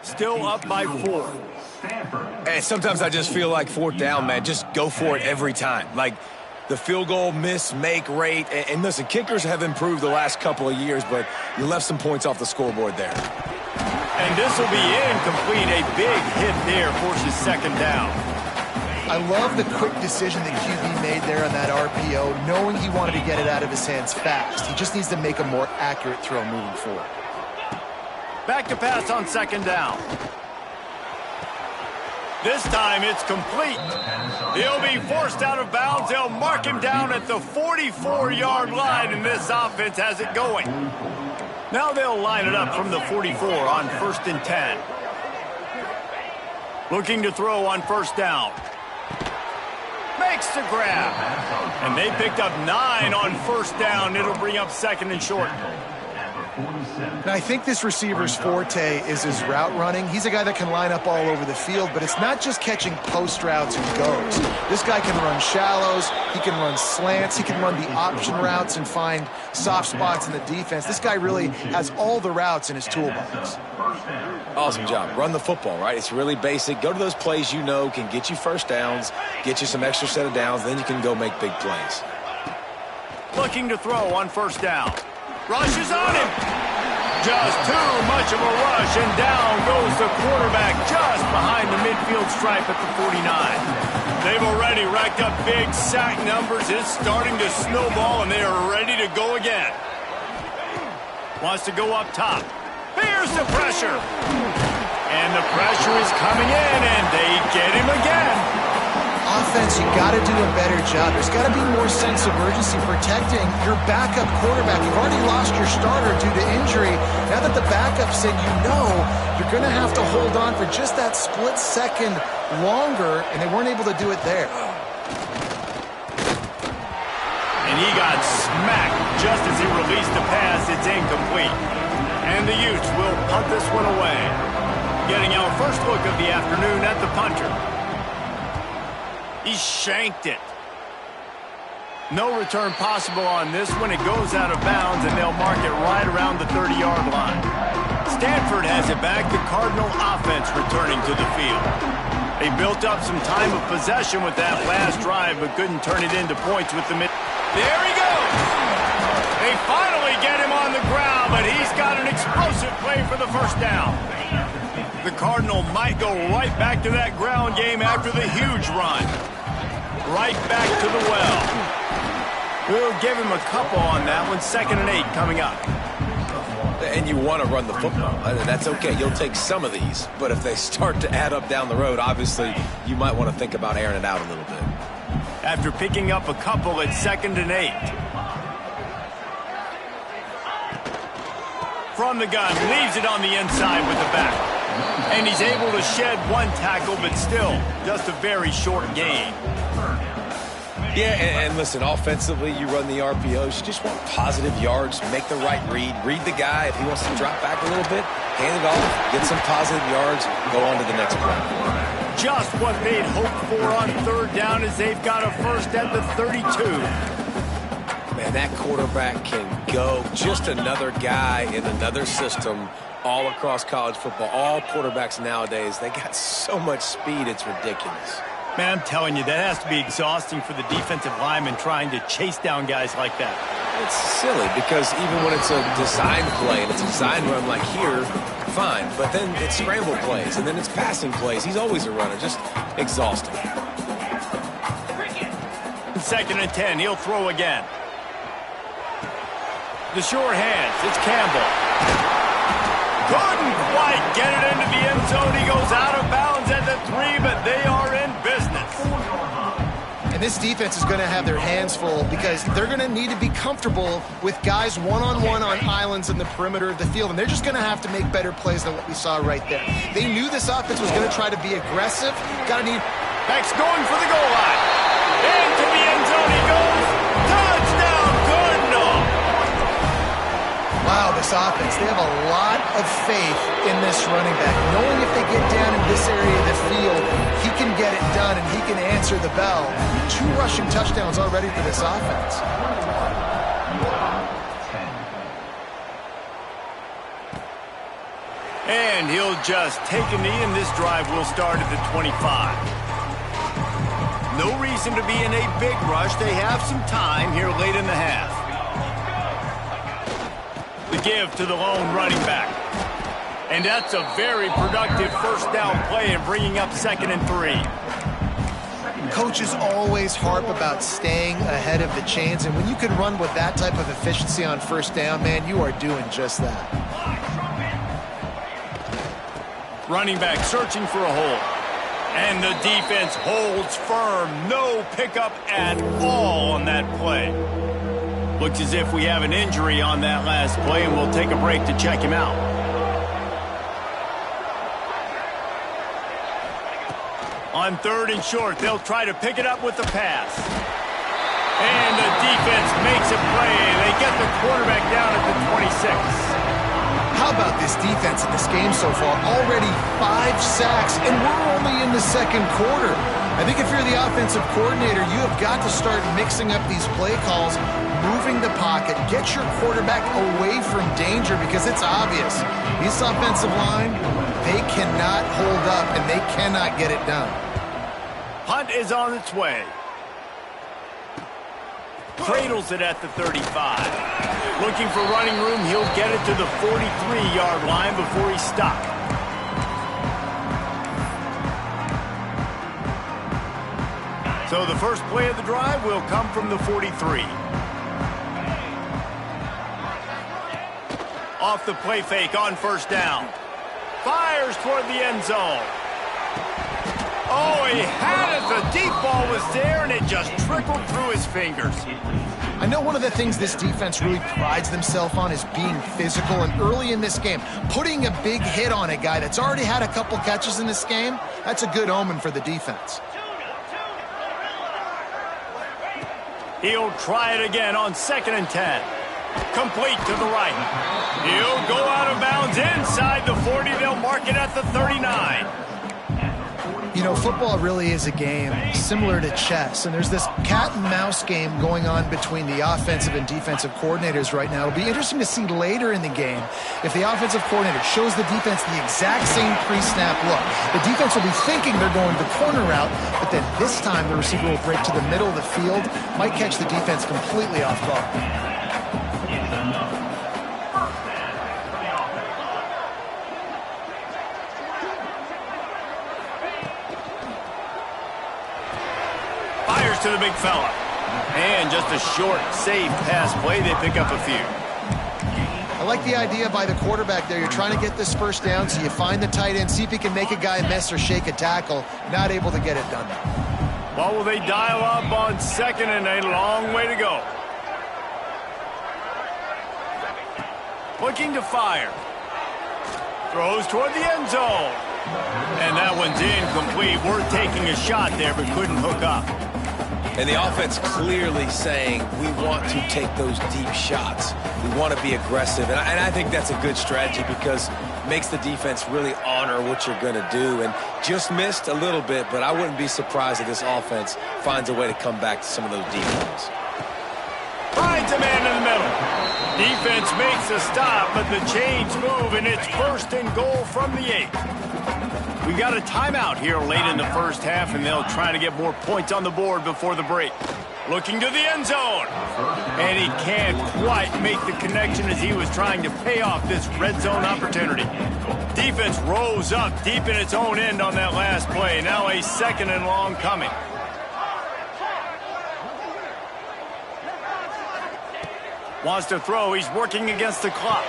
Still up by 4. And sometimes I just feel like 4th down, man, just go for it every time. Like the field goal miss, make rate. And listen, kickers have improved the last couple of years, but you left some points off the scoreboard there. And this will be incomplete. A big hit there forces second down. I love the quick decision that QB made there on that RPO, knowing he wanted to get it out of his hands fast. He just needs to make a more accurate throw moving forward. Back to pass on second down. This time it's complete. He'll be forced out of bounds. They'll mark him down at the 44-yard line, and this offense has it going. Now they'll line it up from the 44 on 1st and 10. Looking to throw on first down. Makes the grab. And they picked up 9 on first down. It'll bring up 2nd and short. And I think this receiver's forte is his route running. He's a guy that can line up all over the field, but it's not just catching post routes and goes. This guy can run shallows, he can run slants, he can run the option routes and find soft spots in the defense. This guy really has all the routes in his toolbox. Awesome job. Run the football, right? It's really basic. Go to those plays you know can get you first downs, get you some extra set of downs, then you can go make big plays. Looking to throw on first down. Rushes on him. Just too much of a rush, and down goes the quarterback just behind the midfield stripe at the 49. They've already racked up big sack numbers. It's starting to snowball, and they are ready to go again. Wants to go up top. Here's the pressure. And the pressure is coming in, and they get him again. Offense, you got to do a better job. There's got to be more sense of urgency protecting your backup quarterback. You've already lost your starter due to injury. Now that the backup's in, you know you're going to have to hold on for just that split second longer, and they weren't able to do it there. And he got smacked just as he released the pass. It's incomplete. And the Utes will punt this one away. Getting our first look of the afternoon at the punter. He shanked it. No return possible on this one. It goes out of bounds, and they'll mark it right around the 30-yard line. Stanford has it back. The Cardinal offense returning to the field. They built up some time of possession with that last drive, but couldn't turn it into points with the mid. There he goes. They finally get him on the ground, but he's got an explosive play for the first down. The Cardinal might go right back to that ground game after the huge run. Right back to the well. We'll give him a couple on that one. 2nd and 8 coming up. And you want to run the football. That's okay. You'll take some of these. But if they start to add up down the road, obviously, you might want to think about airing it out a little bit. After picking up a couple at 2nd and 8. From the gun, leaves it on the inside with the back. And he's able to shed one tackle, but still, just a very short gain. Yeah, and listen, offensively, you run the RPOs. You just want positive yards, make the right read the guy. If he wants to drop back a little bit, hand it off, get some positive yards, go on to the next play. Just what they'd hoped for on 3rd down as they've got a first at the 32. Man, that quarterback can go. Just another guy in another system all across college football. All quarterbacks nowadays, they got so much speed, it's ridiculous. Man, I'm telling you, that has to be exhausting for the defensive lineman trying to chase down guys like that. It's silly because even when it's a design play and it's a design run like here, fine. But then it's scramble plays and then it's passing plays. He's always a runner, just exhausting. 2nd and 10, he'll throw again. The sure hands, it's Campbell. Couldn't quite get it into the end zone. He goes out of bounds at the 3, but they are in business. And this defense is going to have their hands full because they're going to need to be comfortable with guys one-on-one on islands in the perimeter of the field, and they're just going to have to make better plays than what we saw right there. They knew this offense was going to try to be aggressive. Beck's going for the goal line. Into the end zone he goes. Touchdown, Cardinal. Wow, this offense, they have a lot of faith in this running back. Knowing if they get down in this area of the field, he can get it done and he can answer the bell. 2 rushing touchdowns already for this offense. And he'll just take a knee, and this drive will start at the 25. No reason to be in a big rush. They have some time here late in the half. The give to the lone running back. And that's a very productive first down play and bringing up 2nd and 3. Coaches always harp about staying ahead of the chains, and when you can run with that type of efficiency on first down, man, you are doing just that. Running back searching for a hole. And the defense holds firm. No pickup at all on that play. Looks as if we have an injury on that last play, and we'll take a break to check him out. On 3rd and short, they'll try to pick it up with the pass. And the defense makes a play. They get the quarterback down at the 26. How about this defense in this game so far? Already 5 sacks, and we're only in the second quarter. I think if you're the offensive coordinator, you have got to start mixing up these play calls, moving the pocket, get your quarterback away from danger, because it's obvious. This offensive line, they cannot hold up, and they cannot get it done. Punt is on its way. Cradles it at the 35. Looking for running room, he'll get it to the 43-yard line before he's stopped. So the first play of the drive will come from the 43. Off the play fake on first down. Fires toward the end zone. Oh, he had it. The deep ball was there, and it just trickled through his fingers. I know one of the things this defense really prides themselves on is being physical, and early in this game, putting a big hit on a guy that's already had a couple catches in this game, that's a good omen for the defense. He'll try it again on 2nd and 10. Complete to the right. He'll go out of bounds inside the 40. They'll mark it at the 39. You know, football really is a game similar to chess, and there's this cat and mouse game going on between the offensive and defensive coordinators right now. It'll be interesting to see later in the game if the offensive coordinator shows the defense the exact same pre-snap look. The defense will be thinking they're going the corner route, but then this time the receiver will break to the middle of the field, might catch the defense completely off guard. To the big fella. And just a short, safe pass play. They pick up a few. I like the idea by the quarterback there. You're trying to get this first down, so you find the tight end, see if he can make a guy miss or shake a tackle. Not able to get it done. Well, will they dial up on 2nd and a long way to go? Looking to fire. Throws toward the end zone. And that one's incomplete. We're taking a shot there, but couldn't hook up. And the offense clearly saying, we want to take those deep shots. We want to be aggressive. And I think that's a good strategy because it makes the defense really honor what you're going to do. And just missed a little bit, but I wouldn't be surprised if this offense finds a way to come back to some of those deep ones. Finds a man in the middle. Defense makes a stop, but the chains move, and it's 1st and goal from the 8. We've got a timeout here late in the first half, and they'll try to get more points on the board before the break. Looking to the end zone. And he can't quite make the connection as he was trying to pay off this red zone opportunity. Defense rose up deep in its own end on that last play. Now a 2nd and long coming. Wants to throw. He's working against the clock.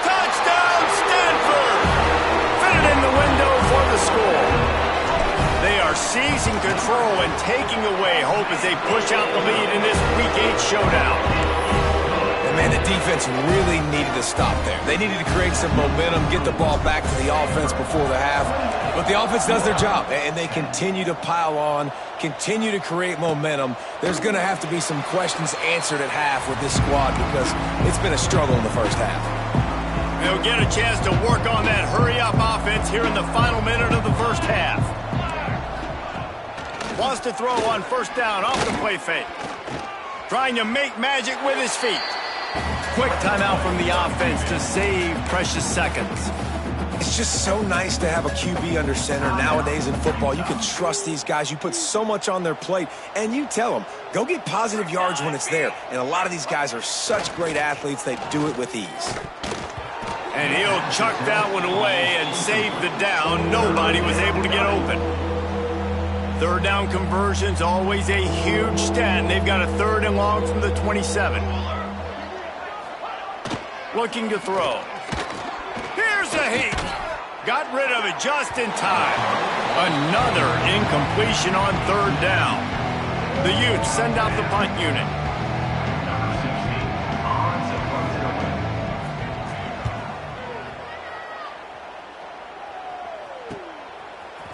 Touchdown, Stanford! Fitted in the window for the score. They are seizing control and taking away hope as they push out the lead in this Week 8 showdown. And man, the defense really needed to stop there. They needed to create some momentum, get the ball back to the offense before the half. But the offense does their job, and they continue to pile on, continue to create momentum. There's going to have to be some questions answered at half with this squad because it's been a struggle in the first half. They'll get a chance to work on that hurry-up offense here in the final minute of the first half. Wants to throw on 1st down off the play fake. Trying to make magic with his feet. Quick timeout from the offense to save precious seconds. It's just so nice to have a QB under center nowadays in football. You can trust these guys. You put so much on their plate, and you tell them, go get positive yards when it's there. And a lot of these guys are such great athletes, they do it with ease. And he'll chuck that one away and save the down. Nobody was able to get open. 3rd down conversions, always a huge stat. They've got a 3rd and long from the 27. Looking to throw. Here's a heat. Got rid of it just in time. Another incompletion on 3rd down. The Utes send out the punt unit.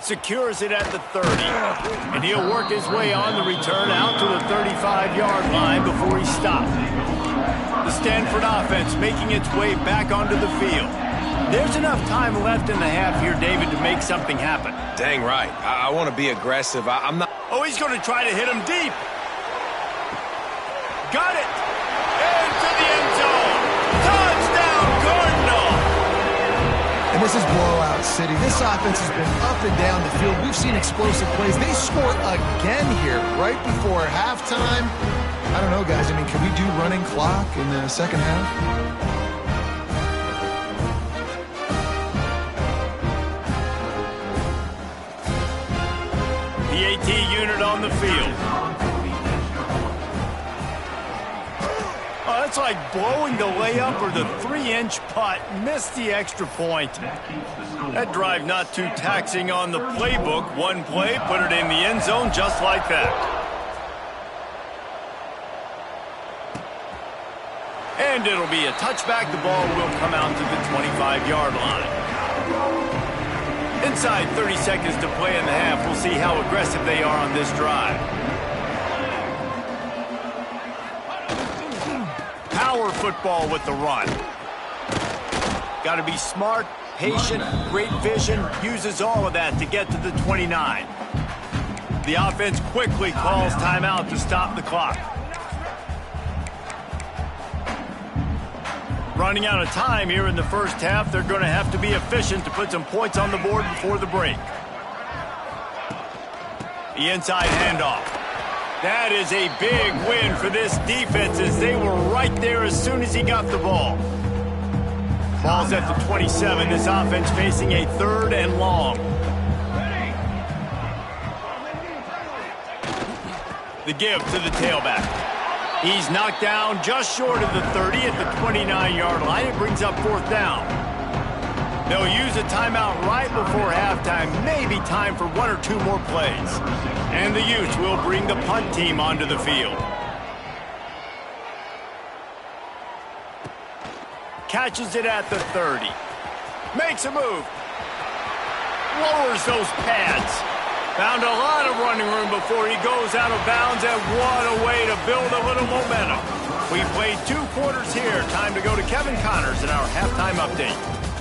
Secures it at the 30. And he'll work his way on the return out to the 35-yard line before he stops. The Stanford offense making its way back onto the field. There's enough time left in the half here, David, to make something happen. Dang right. I want to be aggressive. I'm not... Oh, he's going to try to hit him deep. Got it. Into the end zone. Touchdown, Cardinal. And this is blowout city. This offense has been up and down the field. We've seen explosive plays. They score again here right before halftime. I don't know, guys. I mean, can we do running clock in the second half? The AT unit on the field. Oh, that's like blowing the layup or the 3-inch putt. Missed the extra point. That drive not too taxing on the playbook. One play, put it in the end zone just like that. And it'll be a touchback. The ball will come out to the 25-yard line. Inside 30 seconds to play in the half. We'll see how aggressive they are on this drive. Power football with the run. Got to be smart, patient, great vision. Uses all of that to get to the 29. The offense quickly calls timeout to stop the clock. Running out of time here in the first half. They're going to have to be efficient to put some points on the board before the break. The inside handoff. That is a big win for this defense as they were right there as soon as he got the ball. Ball's at the 27. This offense facing a 3rd and long. The give to the tailback. He's knocked down just short of the 30 at the 29-yard line. It brings up 4th down. They'll use a timeout right before halftime. Maybe time for 1 or 2 more plays. And the Utes will bring the punt team onto the field. Catches it at the 30. Makes a move. Lowers those pads. Found a lot of running room before he goes out of bounds, and what a way to build a little momentum. We played 2 quarters here. Time to go to Kevin Connors in our halftime update.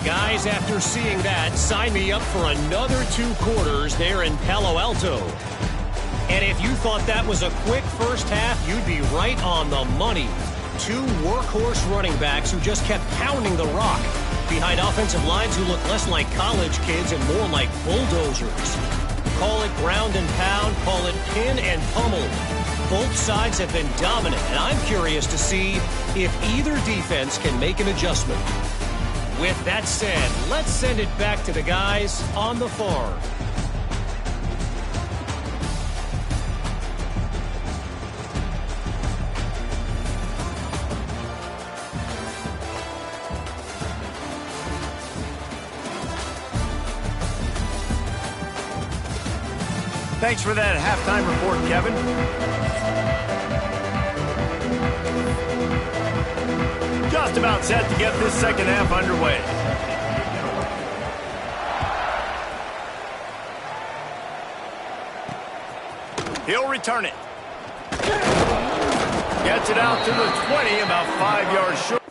Guys, after seeing that, sign me up for another 2 quarters there in Palo Alto. And if you thought that was a quick first half, you'd be right on the money. 2 workhorse running backs who just kept pounding the rock behind offensive lines who look less like college kids and more like bulldozers. Call it ground and pound, call it pin and pummel. Both sides have been dominant, and I'm curious to see if either defense can make an adjustment. With that said, let's send it back to the guys on the farm. Thanks for that halftime report, Kevin. Just about set to get this second half underway. He'll return it. Gets it out to the 20, about 5 yards short.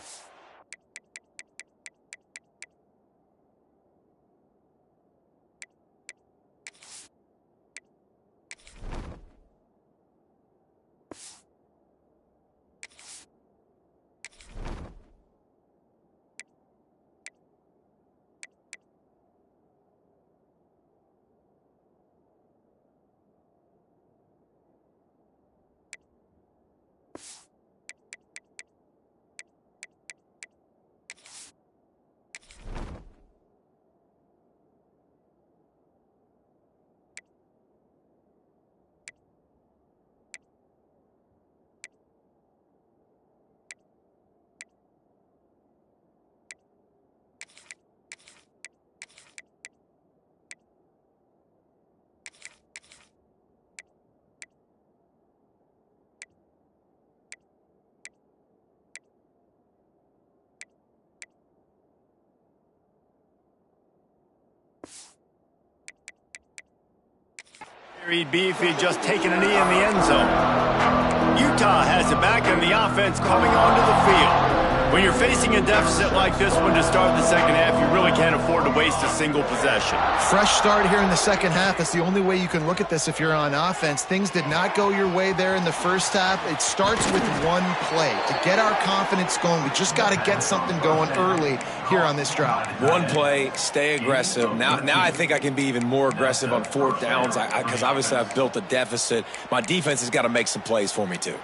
He'd be if he'd just taken a knee in the end zone. Utah has it back and the offense coming onto the field. When you're facing a deficit like this one to start the second half, you really can't afford to waste a single possession. Fresh start here in the second half. That's the only way you can look at this if you're on offense. Things did not go your way there in the first half. It starts with one play. To get our confidence going, we just got to get something going early here on this drive. One play, stay aggressive. Now I think I can be even more aggressive on fourth downs because obviously I've built a deficit. My defense has got to make some plays for me too.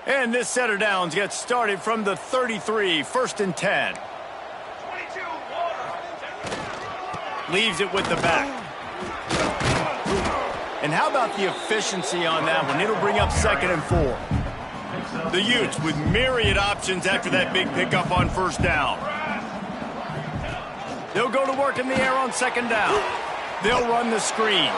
And this set of downs gets started from the 33, 1st and 10. Leaves it with the back. And how about the efficiency on that one? It'll bring up 2nd and 4. The Utes with myriad options after that big pickup on 1st down. They'll go to work in the air on 2nd down. They'll run the screen.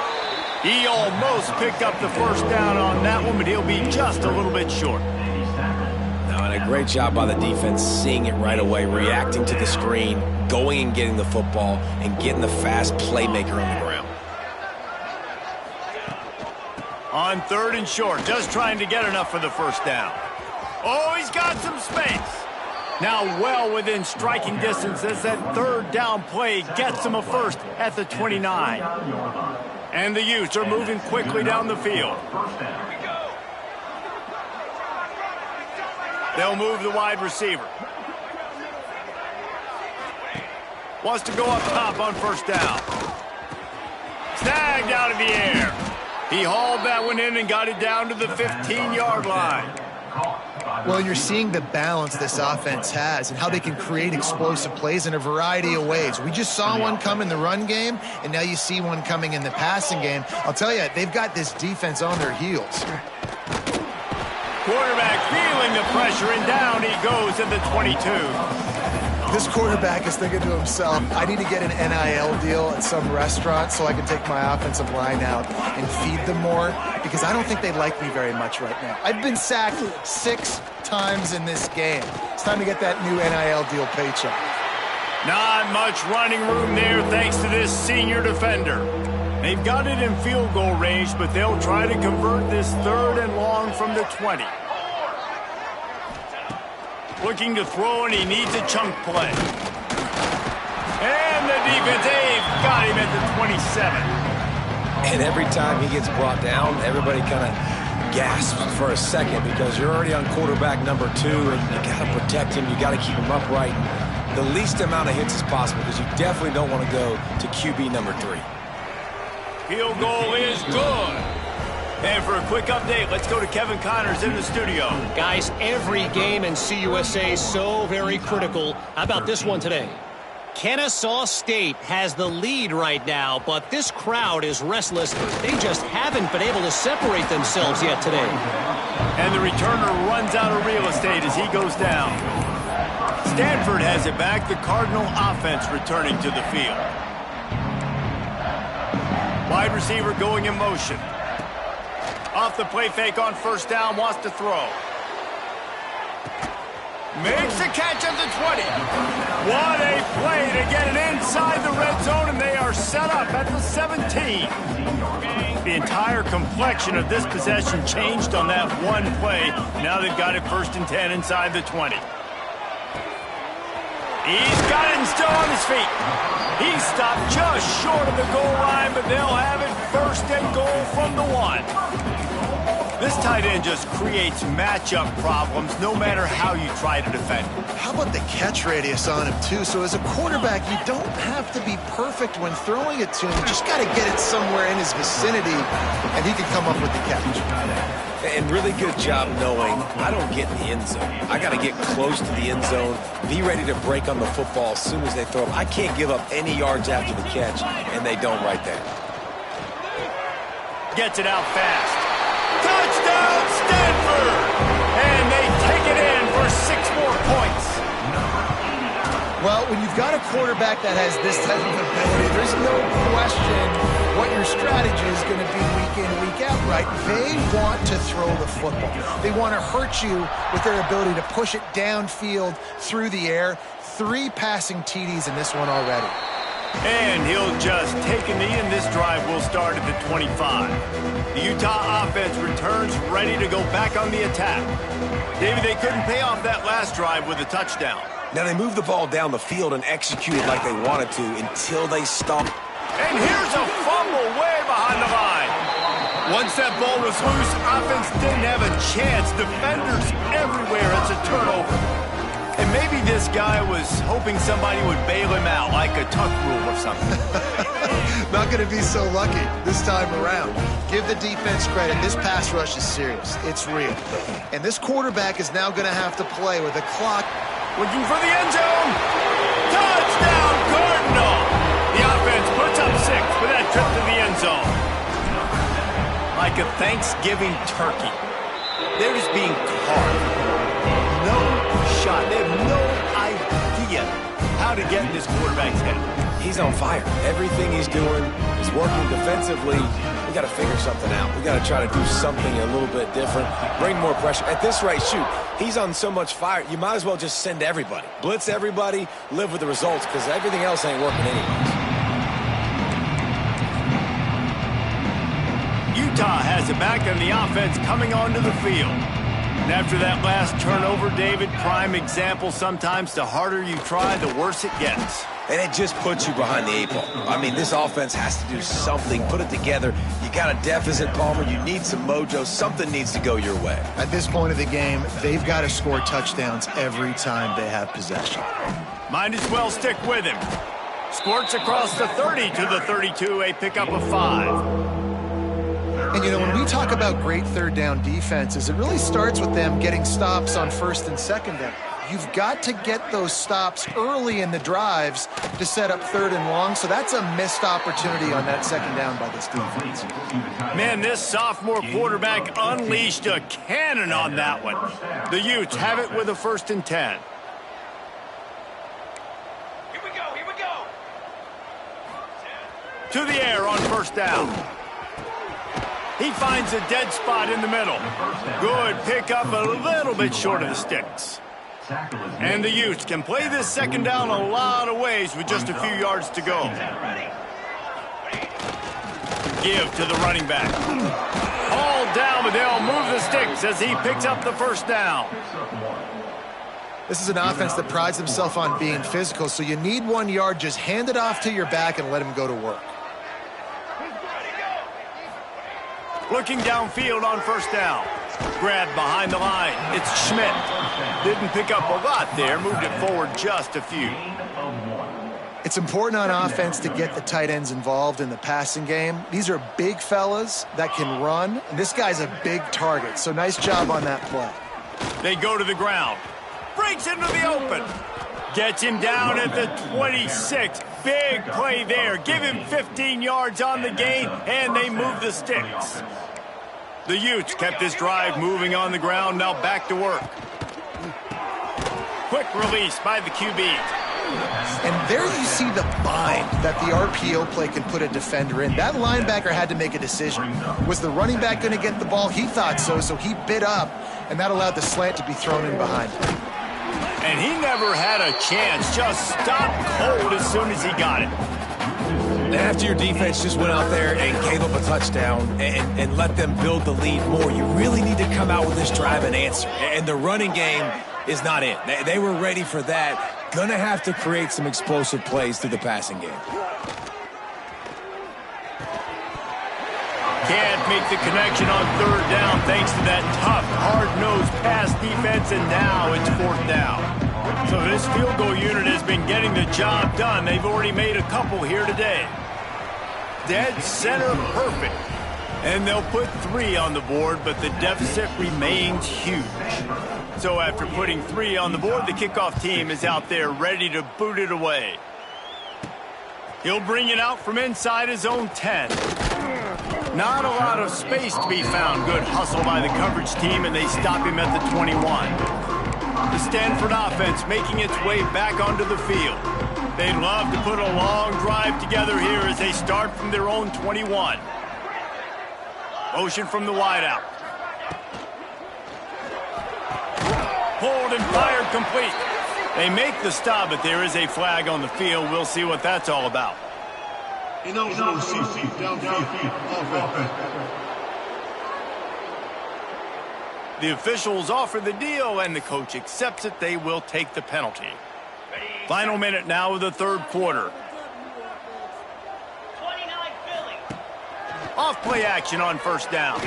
He almost picked up the 1st down on that one, but he'll be just a little bit short. And a great job by the defense seeing it right away, reacting to the screen, going and getting the football, and getting the fast playmaker on the ground. On 3rd and short, just trying to get enough for the 1st down. Oh, he's got some space. Now well within striking distance as that 3rd down play gets him a 1st at the 29. And the Utes are moving quickly down the field. They'll move the wide receiver. Wants to go up top on 1st down. Snagged out of the air. He hauled that one in and got it down to the 15-yard line. Well, you're seeing the balance this offense has and how they can create explosive plays in a variety of ways. We just saw one come in the run game, and now you see one coming in the passing game. I'll tell you, they've got this defense on their heels. Quarterback feeling the pressure, and down he goes at the 22. This quarterback is thinking to himself, I need to get an NIL deal at some restaurant so I can take my offensive line out and feed them more, because I don't think they like me very much right now. I've been sacked 6 times in this game. It's time to get that new NIL deal paycheck. Not much running room there thanks to this senior defender. They've got it in field goal range, but they'll try to convert this 3rd and long from the 20. Looking to throw, and he needs a chunk play. And the defense, they've got him at the 27. And every time he gets brought down, everybody kind of gasps for a second because you're already on quarterback number 2, and you got to protect him. You got to keep him upright. The least amount of hits as possible because you definitely don't want to go to QB number 3. Field goal is good. And for a quick update, let's go to Kevin Connors in the studio. Guys, every game in CUSA is so very critical. How about this one today? Kennesaw State has the lead right now, but this crowd is restless. They just haven't been able to separate themselves yet today. And the returner runs out of real estate as he goes down. Stanford has it back. The Cardinal offense returning to the field. Wide receiver going in motion. Off the play fake on 1st down, wants to throw. Makes a catch at the 20. What a play to get it inside the red zone, and they are set up at the 17. The entire complexion of this possession changed on that one play. Now they've got it 1st and 10 inside the 20. He's got it and still on his feet. He stopped just short of the goal line, but they'll have it 1st and goal from the 1. This tight end just creates matchup problems no matter how you try to defend him. How about the catch radius on him, too? So as a quarterback, you don't have to be perfect when throwing it to him. You just got to get it somewhere in his vicinity, and he can come up with the catch. And really good job knowing I don't get in the end zone. I got to get close to the end zone, be ready to break on the football as soon as they throw it. I can't give up any yards after the catch, and they don't right there. Gets it out fast. Touchdown, Stanford! And they take it in for 6 more points. Well, when you've got a quarterback that has this type of ability, there's no question what your strategy is going to be week in, week out, right? They want to throw the football. They want to hurt you with their ability to push it downfield through the air. 3 passing TDs in this one already. And he'll just take a knee, and this drive will start at the 25. The Utah offense returns ready to go back on the attack. David, they couldn't pay off that last drive with a touchdown. Now they moved the ball down the field and executed like they wanted to until they stopped. And here's a fumble way behind the line. Once that ball was loose, offense didn't have a chance. Defenders everywhere. It's a turnover. And maybe this guy was hoping somebody would bail him out, like a tuck rule or something. Not going to be so lucky this time around. Give the defense credit. This pass rush is serious. It's real. And this quarterback is now going to have to play with the clock. Looking for the end zone. Touchdown, Cardinal. The offense puts up 6 for that trip to the end zone. Like a Thanksgiving turkey. They're just being carved. No shot. They have no idea how to get in this quarterback's head. He's on fire. Everything he's doing is working defensively. We got to figure something out. We got to try to do something a little bit different. Bring more pressure. At this rate, shoot, he's on so much fire, you might as well just send everybody. Blitz everybody, live with the results, because everything else ain't working anyways. Utah has it back, and the offense coming onto the field. And after that last turnover, David, prime example, sometimes the harder you try, the worse it gets. And it just puts you behind the 8 ball. I mean, this offense has to do something, put it together. You got a deficit, Palmer. You need some mojo. Something needs to go your way. At this point of the game, they've got to score touchdowns every time they have possession. Might as well stick with him. Squirts across the 30 to the 32, a pickup of 5. And, you know, when we talk about great third down defenses, it really starts with them getting stops on first and second down. You've got to get those stops early in the drives to set up third and long, so that's a missed opportunity on that second down by this defense. Man, this sophomore quarterback unleashed a cannon on that one. The Utes have it with a 1st and 10. Here we go. To the air on 1st down. He finds a dead spot in the middle. Good pickup, a little bit short of the sticks. And the Utes can play this second down a lot of ways with just a few yards to go. Give to the running back. All down, but they'll move the sticks as he picks up the 1st down. This is an offense that prides himself on being physical, so you need 1 yard. Just hand it off to your back and let him go to work. Looking downfield on 1st down. Grabbed behind the line. It's Schmidt. Didn't pick up a lot there. Moved it forward just a few. It's important on offense to get the tight ends involved in the passing game. These are big fellas that can run. And this guy's a big target, so nice job on that play. They go to the ground. Breaks into the open. Gets him down at the 26. Big play there. Give him 15 yards on the gain, and they move the sticks. The Utes kept this drive moving on the ground. Now back to work. Quick release by the QB. And there you see the bind that the RPO play can put a defender in. That linebacker had to make a decision. Was the running back going to get the ball? He thought so, so he bit up, and that allowed the slant to be thrown in behind him. And he never had a chance. Just stopped cold as soon as he got it. After your defense just went out there and gave up a touchdown and let them build the lead more, you really need to come out with this drive and answer. And the running game is not it. They were ready for that. Gonna have to create some explosive plays through the passing game. Can't make the connection on 3rd down thanks to that tough, hard-nosed pass defense, and now it's 4th down. So this field goal unit has been getting the job done. They've already made a couple here today. Dead center perfect. And they'll put 3 on the board, but the deficit remains huge. So after putting 3 on the board, the kickoff team is out there ready to boot it away. He'll bring it out from inside his own 10. Not a lot of space to be found. Good hustle by the coverage team, and they stop him at the 21. The Stanford offense making its way back onto the field. They'd love to put a long drive together here as they start from their own 21. Motion from the wideout. Pulled and fired complete. They make the stop, but there is a flag on the field. We'll see what that's all about. The officials offer the deal, and the coach accepts it. They will take the penalty. Final minute now of the third quarter. 29 Philly. Off play action on first down.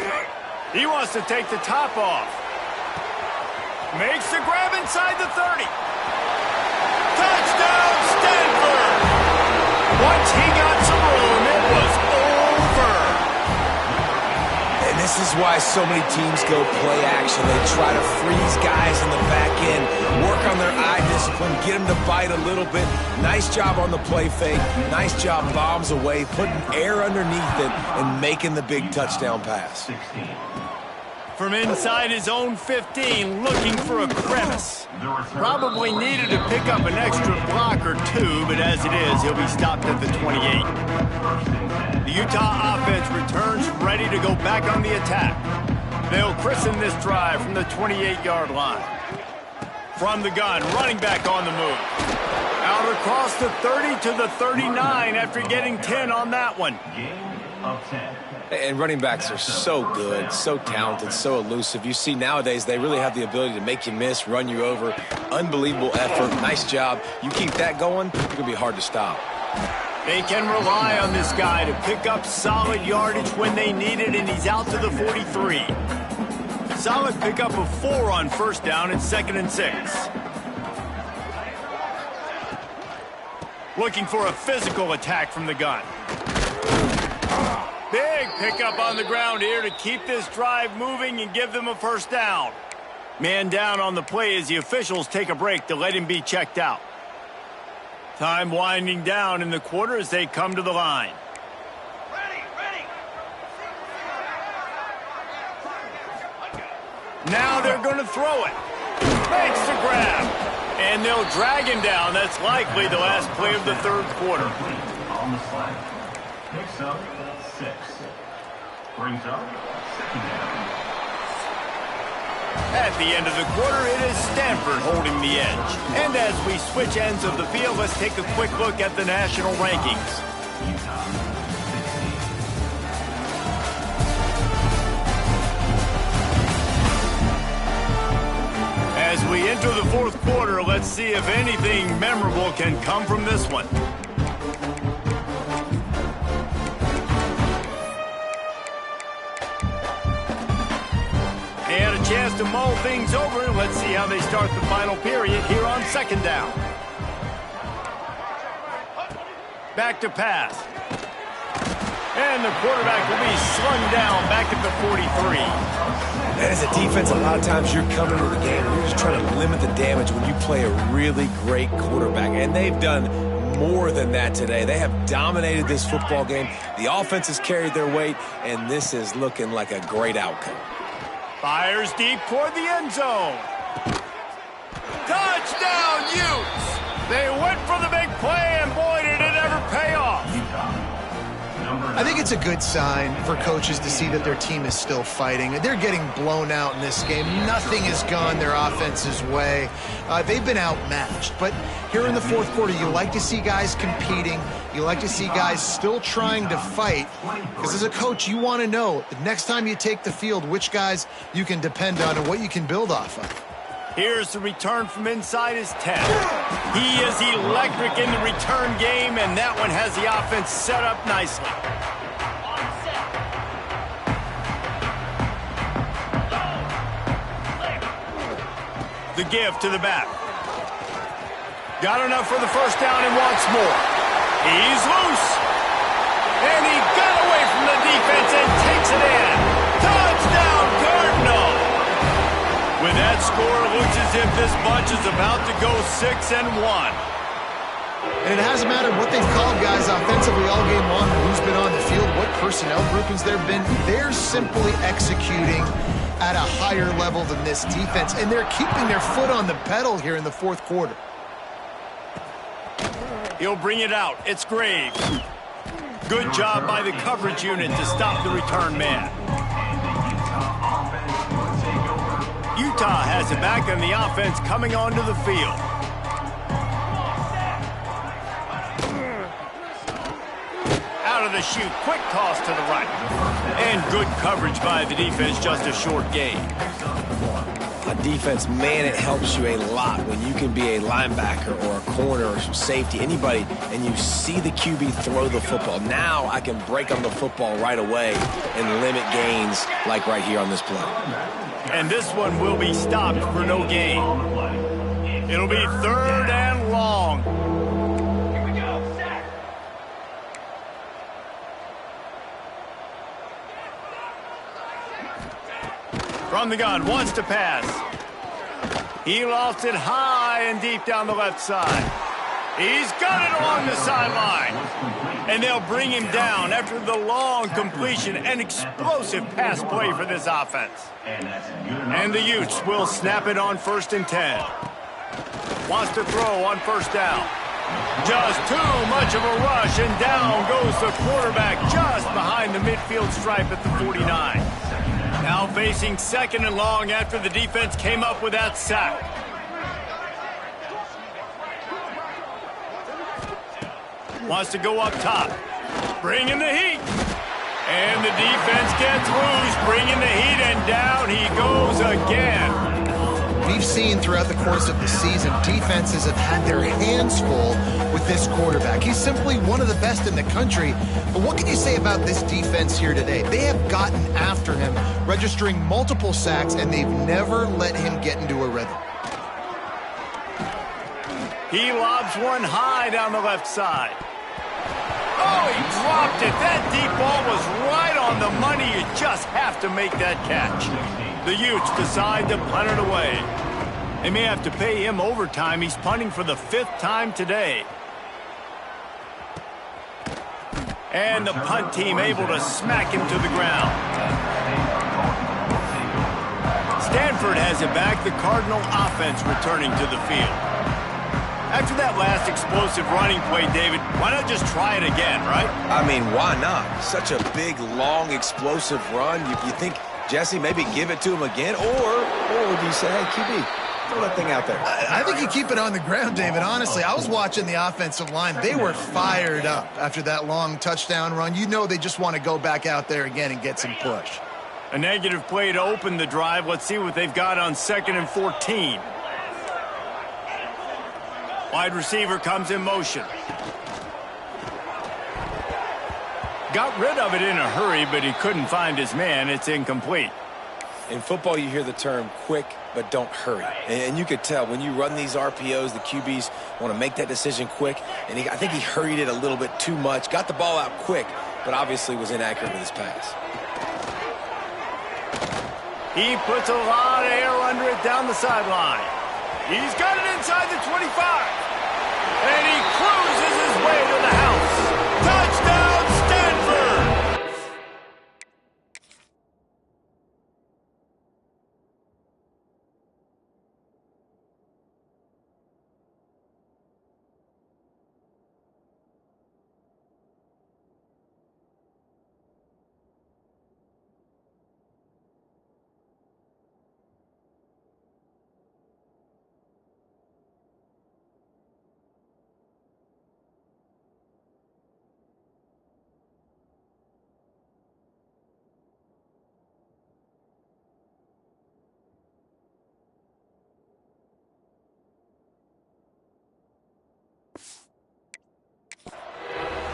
He wants to take the top off. Makes the grab inside the 30. Touchdown, Stanford! Once he got some room, it was over. And this is why so many teams go play action. They try to freeze guys in the back end, work on their eye discipline, get them to bite a little bit. Nice job on the play fake. Nice job bombs away, putting air underneath it, and making the big touchdown pass. From inside his own 15, looking for a crevice. Probably needed to pick up an extra block or two, but as it is, he'll be stopped at the 28. The Utah offense returns ready to go back on the attack. They'll christen this drive from the 28-yard line. From the gun, running back on the move. Out across the 30 to the 39 after getting 10 on that one. Game of 10. And running backs are so good, so talented, so elusive. You see nowadays they really have the ability to make you miss, run you over. Unbelievable effort. Nice job. You keep that going, it's going to be hard to stop. They can rely on this guy to pick up solid yardage when they need it, and he's out to the 43. Solid pickup of 4 on first down and 2nd and 6. Looking for a physical attack from the gun. Big pickup on the ground here to keep this drive moving and give them a first down. Man down on the play as the officials take a break to let him be checked out. Time winding down in the quarter as they come to the line. Ready. Now they're going to throw it. Makes the grab. And they'll drag him down. That's likely the last play of the third quarter. On the slide. Picks up 6. Brings up 2nd down. At the end of the quarter, it is Stanford holding the edge. And as we switch ends of the field, let's take a quick look at the national rankings. Utah 16. As we enter the fourth quarter, let's see if anything memorable can come from this one. They had a chance to mull things over. Let's see how they start the final period here on 2nd down. Back to pass. And the quarterback will be slung down back at the 43. And as a defense, a lot of times you're coming to the game and you're just trying to limit the damage when you play a really great quarterback. And they've done more than that today. They have dominated this football game. The offense has carried their weight, and this is looking like a great outcome. Fires deep toward the end zone. Touchdown, Utes! They went for the big play, and boy, did it ever pay off. I think it's a good sign for coaches to see that their team is still fighting. They're getting blown out in this game. Nothing has gone their offense's way. They've been outmatched. But here in the fourth quarter, you like to see guys competing. You like to see guys still trying to fight. Because as a coach, you want to know the next time you take the field, which guys you can depend on and what you can build off of. Here's the return from inside his 10. He is electric in the return game, and that one has the offense set up nicely. The give to the back. Got enough for the first down and wants more. He's loose. And he got away from the defense and takes it in. Touchdown, Cardinal. With that score, it looks as if this bunch is about to go 6-1. And it hasn't mattered what they've called guys offensively all game long, who's been on the field, what personnel groupings there have been. They're simply executing at a higher level than this defense, and they're keeping their foot on the pedal here in the fourth quarter. He'll bring it out. It's Graves. Good job by the coverage unit to stop the return man. Utah has it back, and the offense coming onto the field. out of the chute. Quick toss to the right. And good coverage by the defense, just a short gain. A defense, man, it helps you a lot when you can be a linebacker or a corner or safety, anybody, and you see the QB throw the football. Now I can break on the football right away and limit gains like right here on this play. And this one will be stopped for no gain. It'll be 3rd and long. Here we go. Set. From the gun, wants to pass. He lost it high and deep down the left side. He's got it along the sideline. And they'll bring him down after the long completion. An explosive pass play for this offense. And the Utes will snap it on 1st and 10. Wants to throw on 1st down. Just too much of a rush, and down goes the quarterback just behind the midfield stripe at the 49. Now facing 2nd and long after the defense came up with that sack. Wants to go up top. Bringing the heat. And the defense gets loose, bringing the heat, and down he goes again. We've seen throughout the course of the season, defenses have had their hands full with this quarterback. He's simply one of the best in the country. But what can you say about this defense here today? They have gotten after him, registering multiple sacks, and they've never let him get into a rhythm. He lobs one high down the left side. Oh, he dropped it. That deep ball was right on the money. You just have to make that catch. The Utes decide to punt it away. They may have to pay him overtime. He's punting for the 5th time today. And the punt team able to smack him to the ground. Stanford has it back. The Cardinal offense returning to the field. After that last explosive running play, David, why not just try it again, right? I mean, why not? Such a big, long, explosive run. You think, Jesse, maybe give it to him again? Or do you say, hey, QB, throw that thing out there? I think you keep it on the ground, David. Honestly, I was watching the offensive line. They were fired up after that long touchdown run. You know they just want to go back out there again and get some push. A negative play to open the drive. Let's see what they've got on 2nd and 14. Wide receiver comes in motion. Got rid of it in a hurry, but he couldn't find his man. It's incomplete. In football, you hear the term quick, but don't hurry. And you could tell when you run these RPOs, the QBs want to make that decision quick. And I think he hurried it a little bit too much. Got the ball out quick, but obviously was inaccurate with his pass. He puts a lot of air under it down the sideline. He's got it inside the 25. And he cruises his way to the house. Touchdown, Stanford!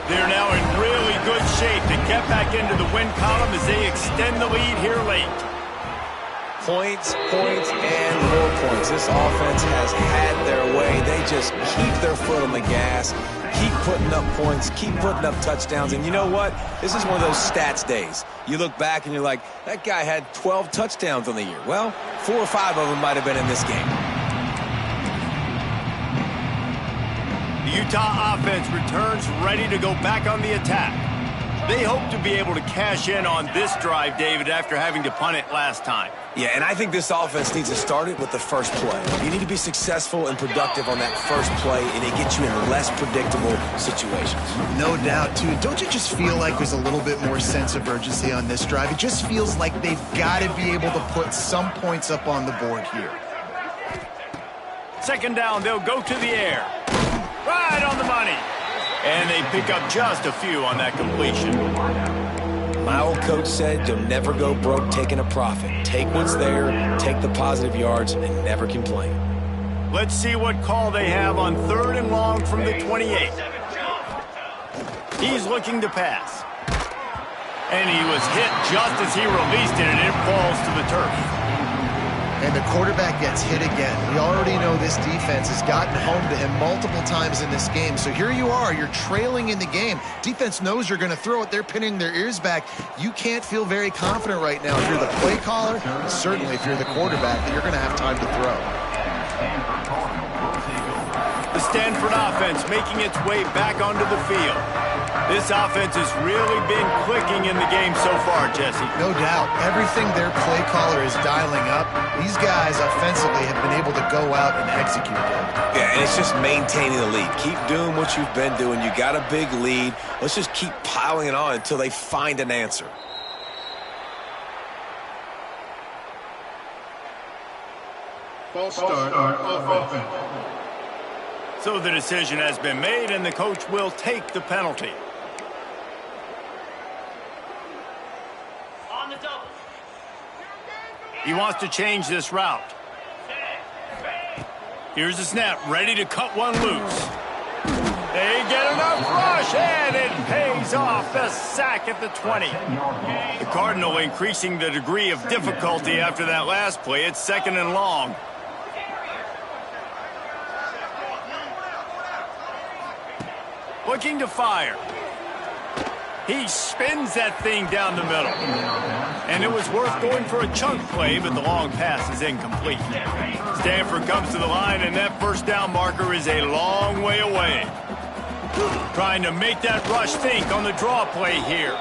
They're now in really good shape to get back into the win column as they extend the lead here late. Points, and more points. This offense has had their way. They just keep their foot on the gas, keep putting up points, keep putting up touchdowns. And you know what? This is one of those stats days. You look back and you're like, that guy had 12 touchdowns on the year. Well, 4 or 5 of them might have been in this game. The Utah offense returns ready to go back on the attack. They hope to be able to cash in on this drive, David, after having to punt it last time. Yeah, and I think this offense needs to start it with the first play. You need to be successful and productive on that first play, and it gets you in less predictable situations. No doubt, too. Don't you just feel like there's a little bit more sense of urgency on this drive? It just feels like they've got to be able to put some points up on the board here. 2nd down, they'll go to the air. Right on the money. And they pick up just a few on that completion. My old coach said you'll never go broke taking a profit. Take what's there, take the positive yards, and never complain. Let's see what call they have on 3rd and long from the 28. He's looking to pass. And he was hit just as he released it, and it falls to the turf. And the quarterback gets hit again. We already know this defense has gotten home to him multiple times in this game. So here you are, you're trailing in the game. Defense knows you're going to throw it. They're pinning their ears back. You can't feel very confident right now if you're the play caller, and certainly if you're the quarterback, that you're going to have time to throw. The Stanford offense making its way back onto the field. This offense has really been clicking in the game so far, Jesse. No doubt. Everything their play caller is dialing up, these guys offensively have been able to go out and execute it. Yeah, and it's just maintaining the lead. Keep doing what you've been doing. You got a big lead. Let's just keep piling it on until they find an answer. False start offense. So the decision has been made, and the coach will take the penalty. On the double. He wants to change this route. Here's the snap, ready to cut one loose. They get enough rush, and it pays off. The sack at the 20. The Cardinal increasing the degree of difficulty after that last play. It's 2nd and long. Looking to fire. He spins that thing down the middle. And it was worth going for a chunk play, but the long pass is incomplete. Stanford comes to the line, and that 1st down marker is a long way away. Trying to make that rush think on the draw play here.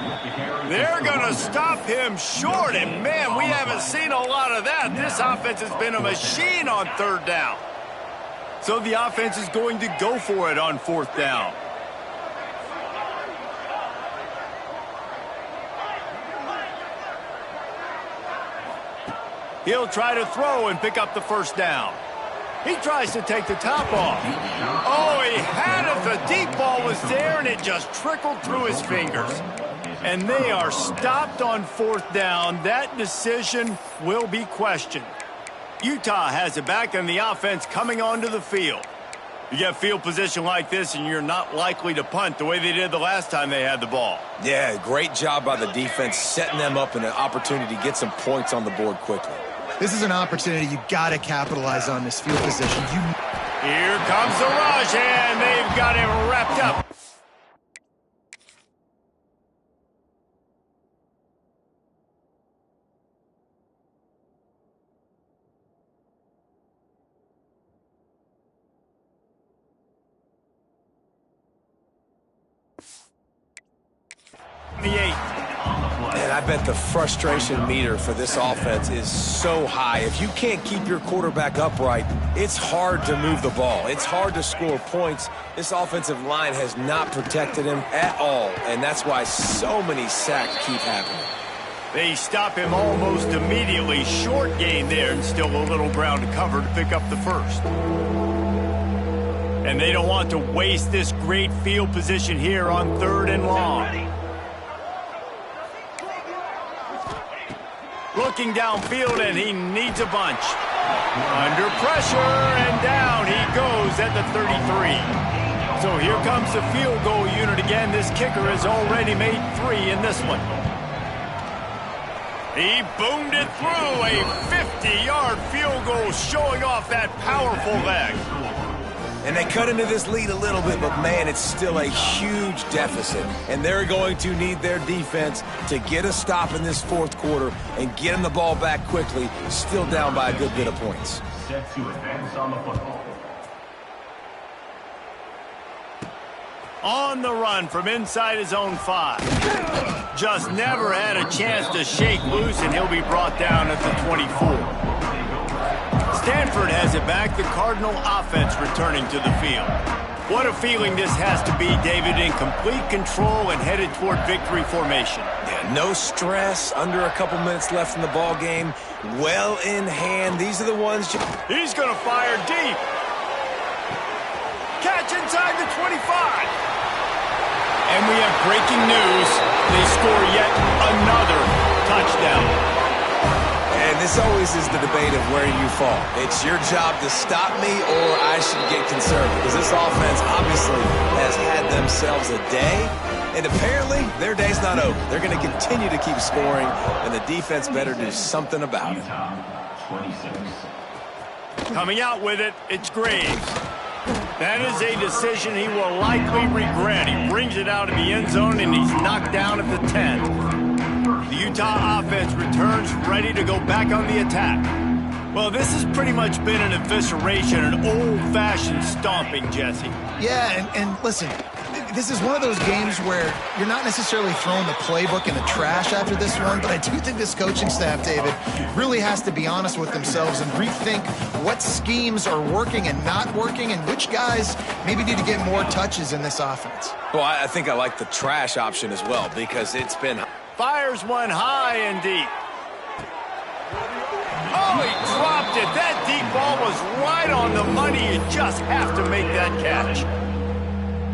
They're going to stop him short, and man, we haven't seen a lot of that. This offense has been a machine on 3rd down. So the offense is going to go for it on 4th down. He'll try to throw and pick up the 1st down. He tries to take the top off. Oh, he had it. The deep ball was there, and it just trickled through his fingers. And they are stopped on 4th down. That decision will be questioned. Utah has it back, and the offense coming onto the field. You get field position like this, and you're not likely to punt the way they did the last time they had the ball. Yeah, great job by the defense, setting them up in an opportunity to get some points on the board quickly. This is an opportunity you got to capitalize on this field position. Here comes the rush, and they've got him wrapped up. And I bet the frustration meter for this offense is so high. If you can't keep your quarterback upright, it's hard to move the ball. It's hard to score points. This offensive line has not protected him at all, and that's why so many sacks keep happening. They stop him almost immediately. Short gain there, and still a little ground to cover to pick up the 1st. And they don't want to waste this great field position here on 3rd and long. Looking downfield, and he needs a bunch. Under pressure, and down he goes at the 33. So here comes the field goal unit again. This kicker has already made 3 in this one. He boomed it through. A 50-yard field goal, showing off that powerful leg. And they cut into this lead a little bit, but, man, it's still a huge deficit. And they're going to need their defense to get a stop in this 4th quarter and get them the ball back quickly, still down by a good bit of points. Set to advance on the football. On the run from inside his own 5. Just never had a chance to shake loose, and he'll be brought down at the 24. Stanford has it back, the Cardinal offense returning to the field. What a feeling this has to be, David, in complete control and headed toward victory formation. Yeah, no stress, under a couple minutes left in the ball game, well in hand. These are the ones. He's going to fire deep. Catch inside the 25. And we have breaking news. They score yet another touchdown. And this always is the debate of where you fall. It's your job to stop me or I should get concerned, because this offense obviously has had themselves a day, and apparently their day's not over. They're going to continue to keep scoring, and the defense better do something about it. 26. Coming out with it, it's Graves. That is a decision he will likely regret. He brings it out of the end zone, and he's knocked down at the 10. The Utah offense returns ready to go back on the attack. Well, this has pretty much been an evisceration, an old-fashioned stomping, Jesse. Yeah, and listen, this is one of those games where you're not necessarily throwing the playbook in the trash after this one, but I do think this coaching staff, David, really has to be honest with themselves and rethink what schemes are working and not working, and which guys maybe need to get more touches in this offense. Well, I think I like the trash option as well, because it's been... Fires one high and deep. Oh, he dropped it. That deep ball was right on the money. You just have to make that catch.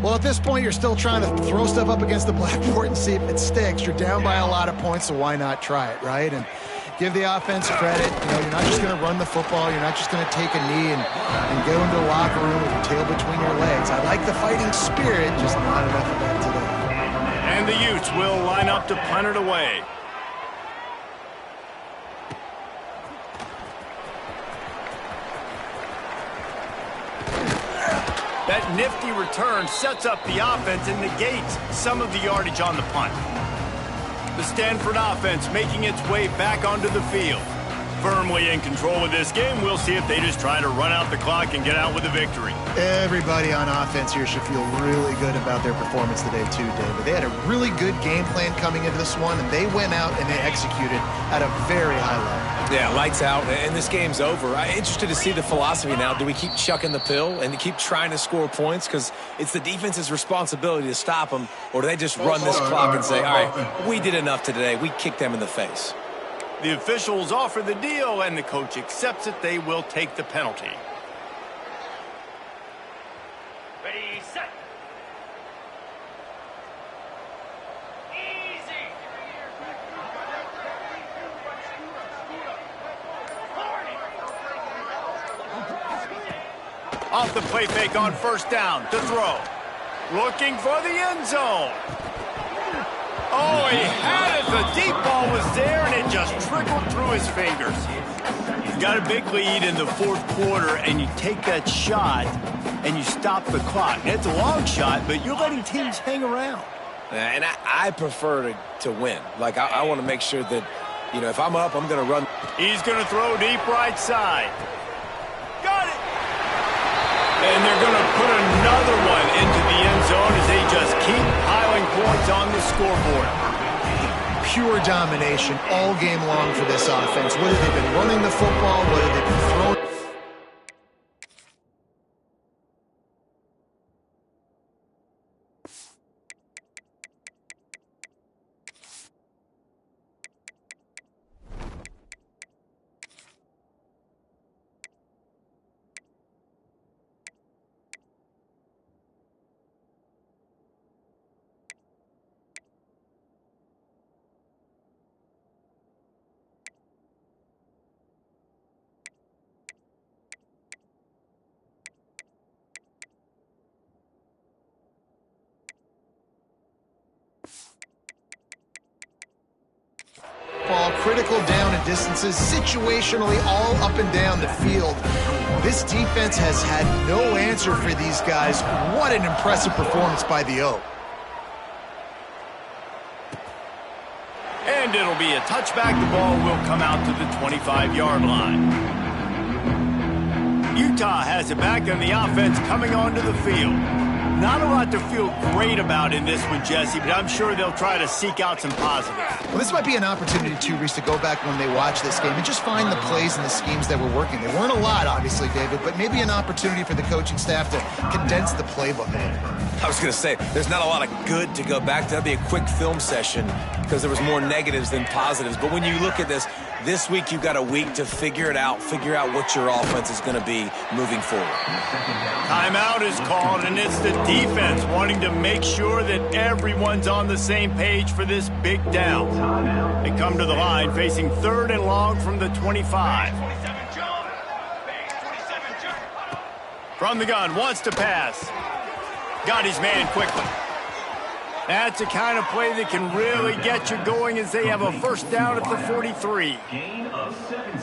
Well, at this point, you're still trying to throw stuff up against the blackboard and see if it sticks. You're down by a lot of points, so why not try it, right? And give the offense credit. You know, you're not just going to run the football. You're not just going to take a knee and go into the locker room with your tail between your legs. I like the fighting spirit, just not enough of that today. And the Utes will line up to punt it away. That nifty return sets up the offense and negates some of the yardage on the punt. The Stanford offense making its way back onto the field. Firmly in control of this game. We'll see if they just try to run out the clock and get out with a victory. Everybody on offense here should feel really good about their performance today too, David. They had a really good game plan coming into this one, and they went out and they executed at a very high level. Yeah, lights out, and this game's over. I'm interested to see the philosophy now. Do we keep chucking the pill and keep trying to score points because it's the defense's responsibility to stop them, or do they just run this clock and say, all right, we did enough today. We kicked them in the face. The officials offer the deal, and the coach accepts it. They will take the penalty. Ready, set. Easy. Off the play fake on first down to throw. Looking for the end zone. Oh, he had it. The deep ball was there, and it just trickled through his fingers. You got a big lead in the fourth quarter, and you take that shot, and you stop the clock. It's a long shot, but you're letting teams hang around. And I prefer to win. Like, I want to make sure that, you know, if I'm up, I'm going to run. He's going to throw deep right side. Got it. And they're going to put another one into the end zone as they just keep piling points on the scoreboard. Pure domination all game long for this offense. Whether they've been running the football, whether they've been throwing. Ball critical down and distances, situationally all up and down the field. This defense has had no answer for these guys. What an impressive performance by the O. And it'll be a touchback. The ball will come out to the 25-yard line. Utah has it back, and the offense coming onto the field. Not a lot to feel great about in this one, Jesse, but I'm sure they'll try to seek out some positives. Well, this might be an opportunity, too, Reese, to go back when they watch this game and just find the plays and the schemes that were working. There weren't a lot, obviously, David, but maybe an opportunity for the coaching staff to condense the playbook a little bit. I was going to say, there's not a lot of good to go back to. That'd be a quick film session because there was more negatives than positives. But when you look at this week you've got a week to figure it out, figure out what your offense is going to be moving forward. Timeout is called, and it's the defense wanting to make sure that everyone's on the same page for this big down. They come to the line facing 3rd and long from the 25. From the gun, wants to pass. Got his man quickly. That's the kind of play that can really get you going as they have a first down at the 43.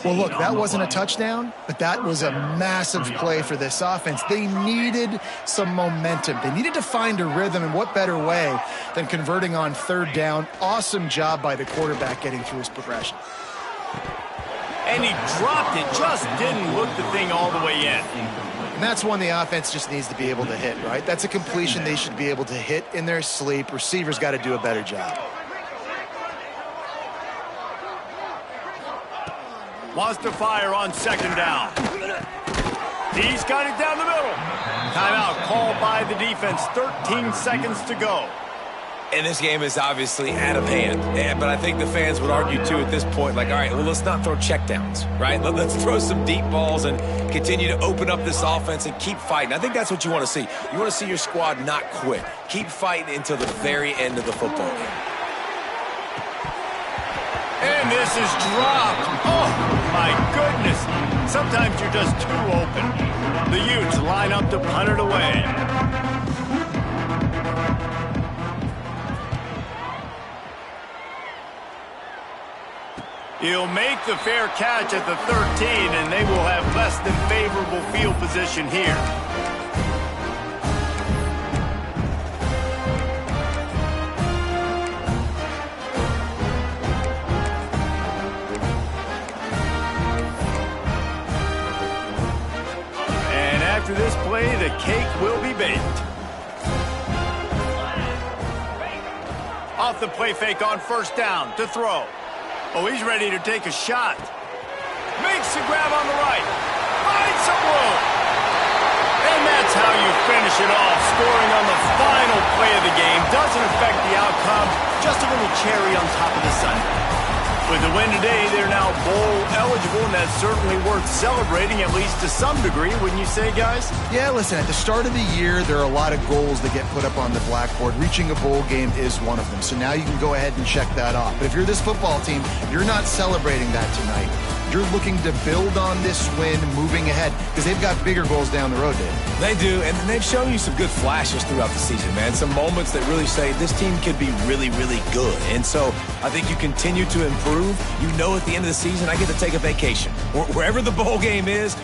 Well, look, that wasn't a touchdown, but that was a massive play for this offense. They needed some momentum. They needed to find a rhythm, and what better way than converting on 3rd down. Awesome job by the quarterback getting through his progression. And he dropped it, just didn't look the thing all the way in. And that's one the offense just needs to be able to hit, right? That's a completion they should be able to hit in their sleep. Receivers got to do a better job. Wants to fire on 2nd down. He's got it down the middle. Timeout called by the defense. 13 seconds to go. And this game is obviously out of hand. But I think the fans would argue, too, at this point, like, all right, well, let's not throw checkdowns, right? Let's throw some deep balls and continue to open up this offense and keep fighting. I think that's what you want to see. You want to see your squad not quit. Keep fighting until the very end of the football game. And this is dropped. Oh, my goodness. Sometimes you're just too open. The Utes line up to punt it away. He'll make the fair catch at the 13, and they will have less than favorable field position here. And after this play, the cake will be baked. Off the play fake on 1st down to throw. Oh, he's ready to take a shot. Makes the grab on the right. Finds some room. And that's how you finish it off. Scoring on the final play of the game. Doesn't affect the outcome. Just a little cherry on top of the sundae. With the win today, they're now bowl eligible, and that's certainly worth celebrating, at least to some degree, wouldn't you say, guys? Yeah, listen, at the start of the year, there are a lot of goals that get put up on the blackboard. Reaching a bowl game is one of them. So now you can go ahead and check that off. But if you're this football team, you're not celebrating that tonight. You're looking to build on this win moving ahead because they've got bigger goals down the road, Dave. They do, and they've shown you some good flashes throughout the season, man. Some moments that really say this team could be really, really good. And so I think you continue to improve. You know at the end of the season, I get to take a vacation. Wherever the bowl game is,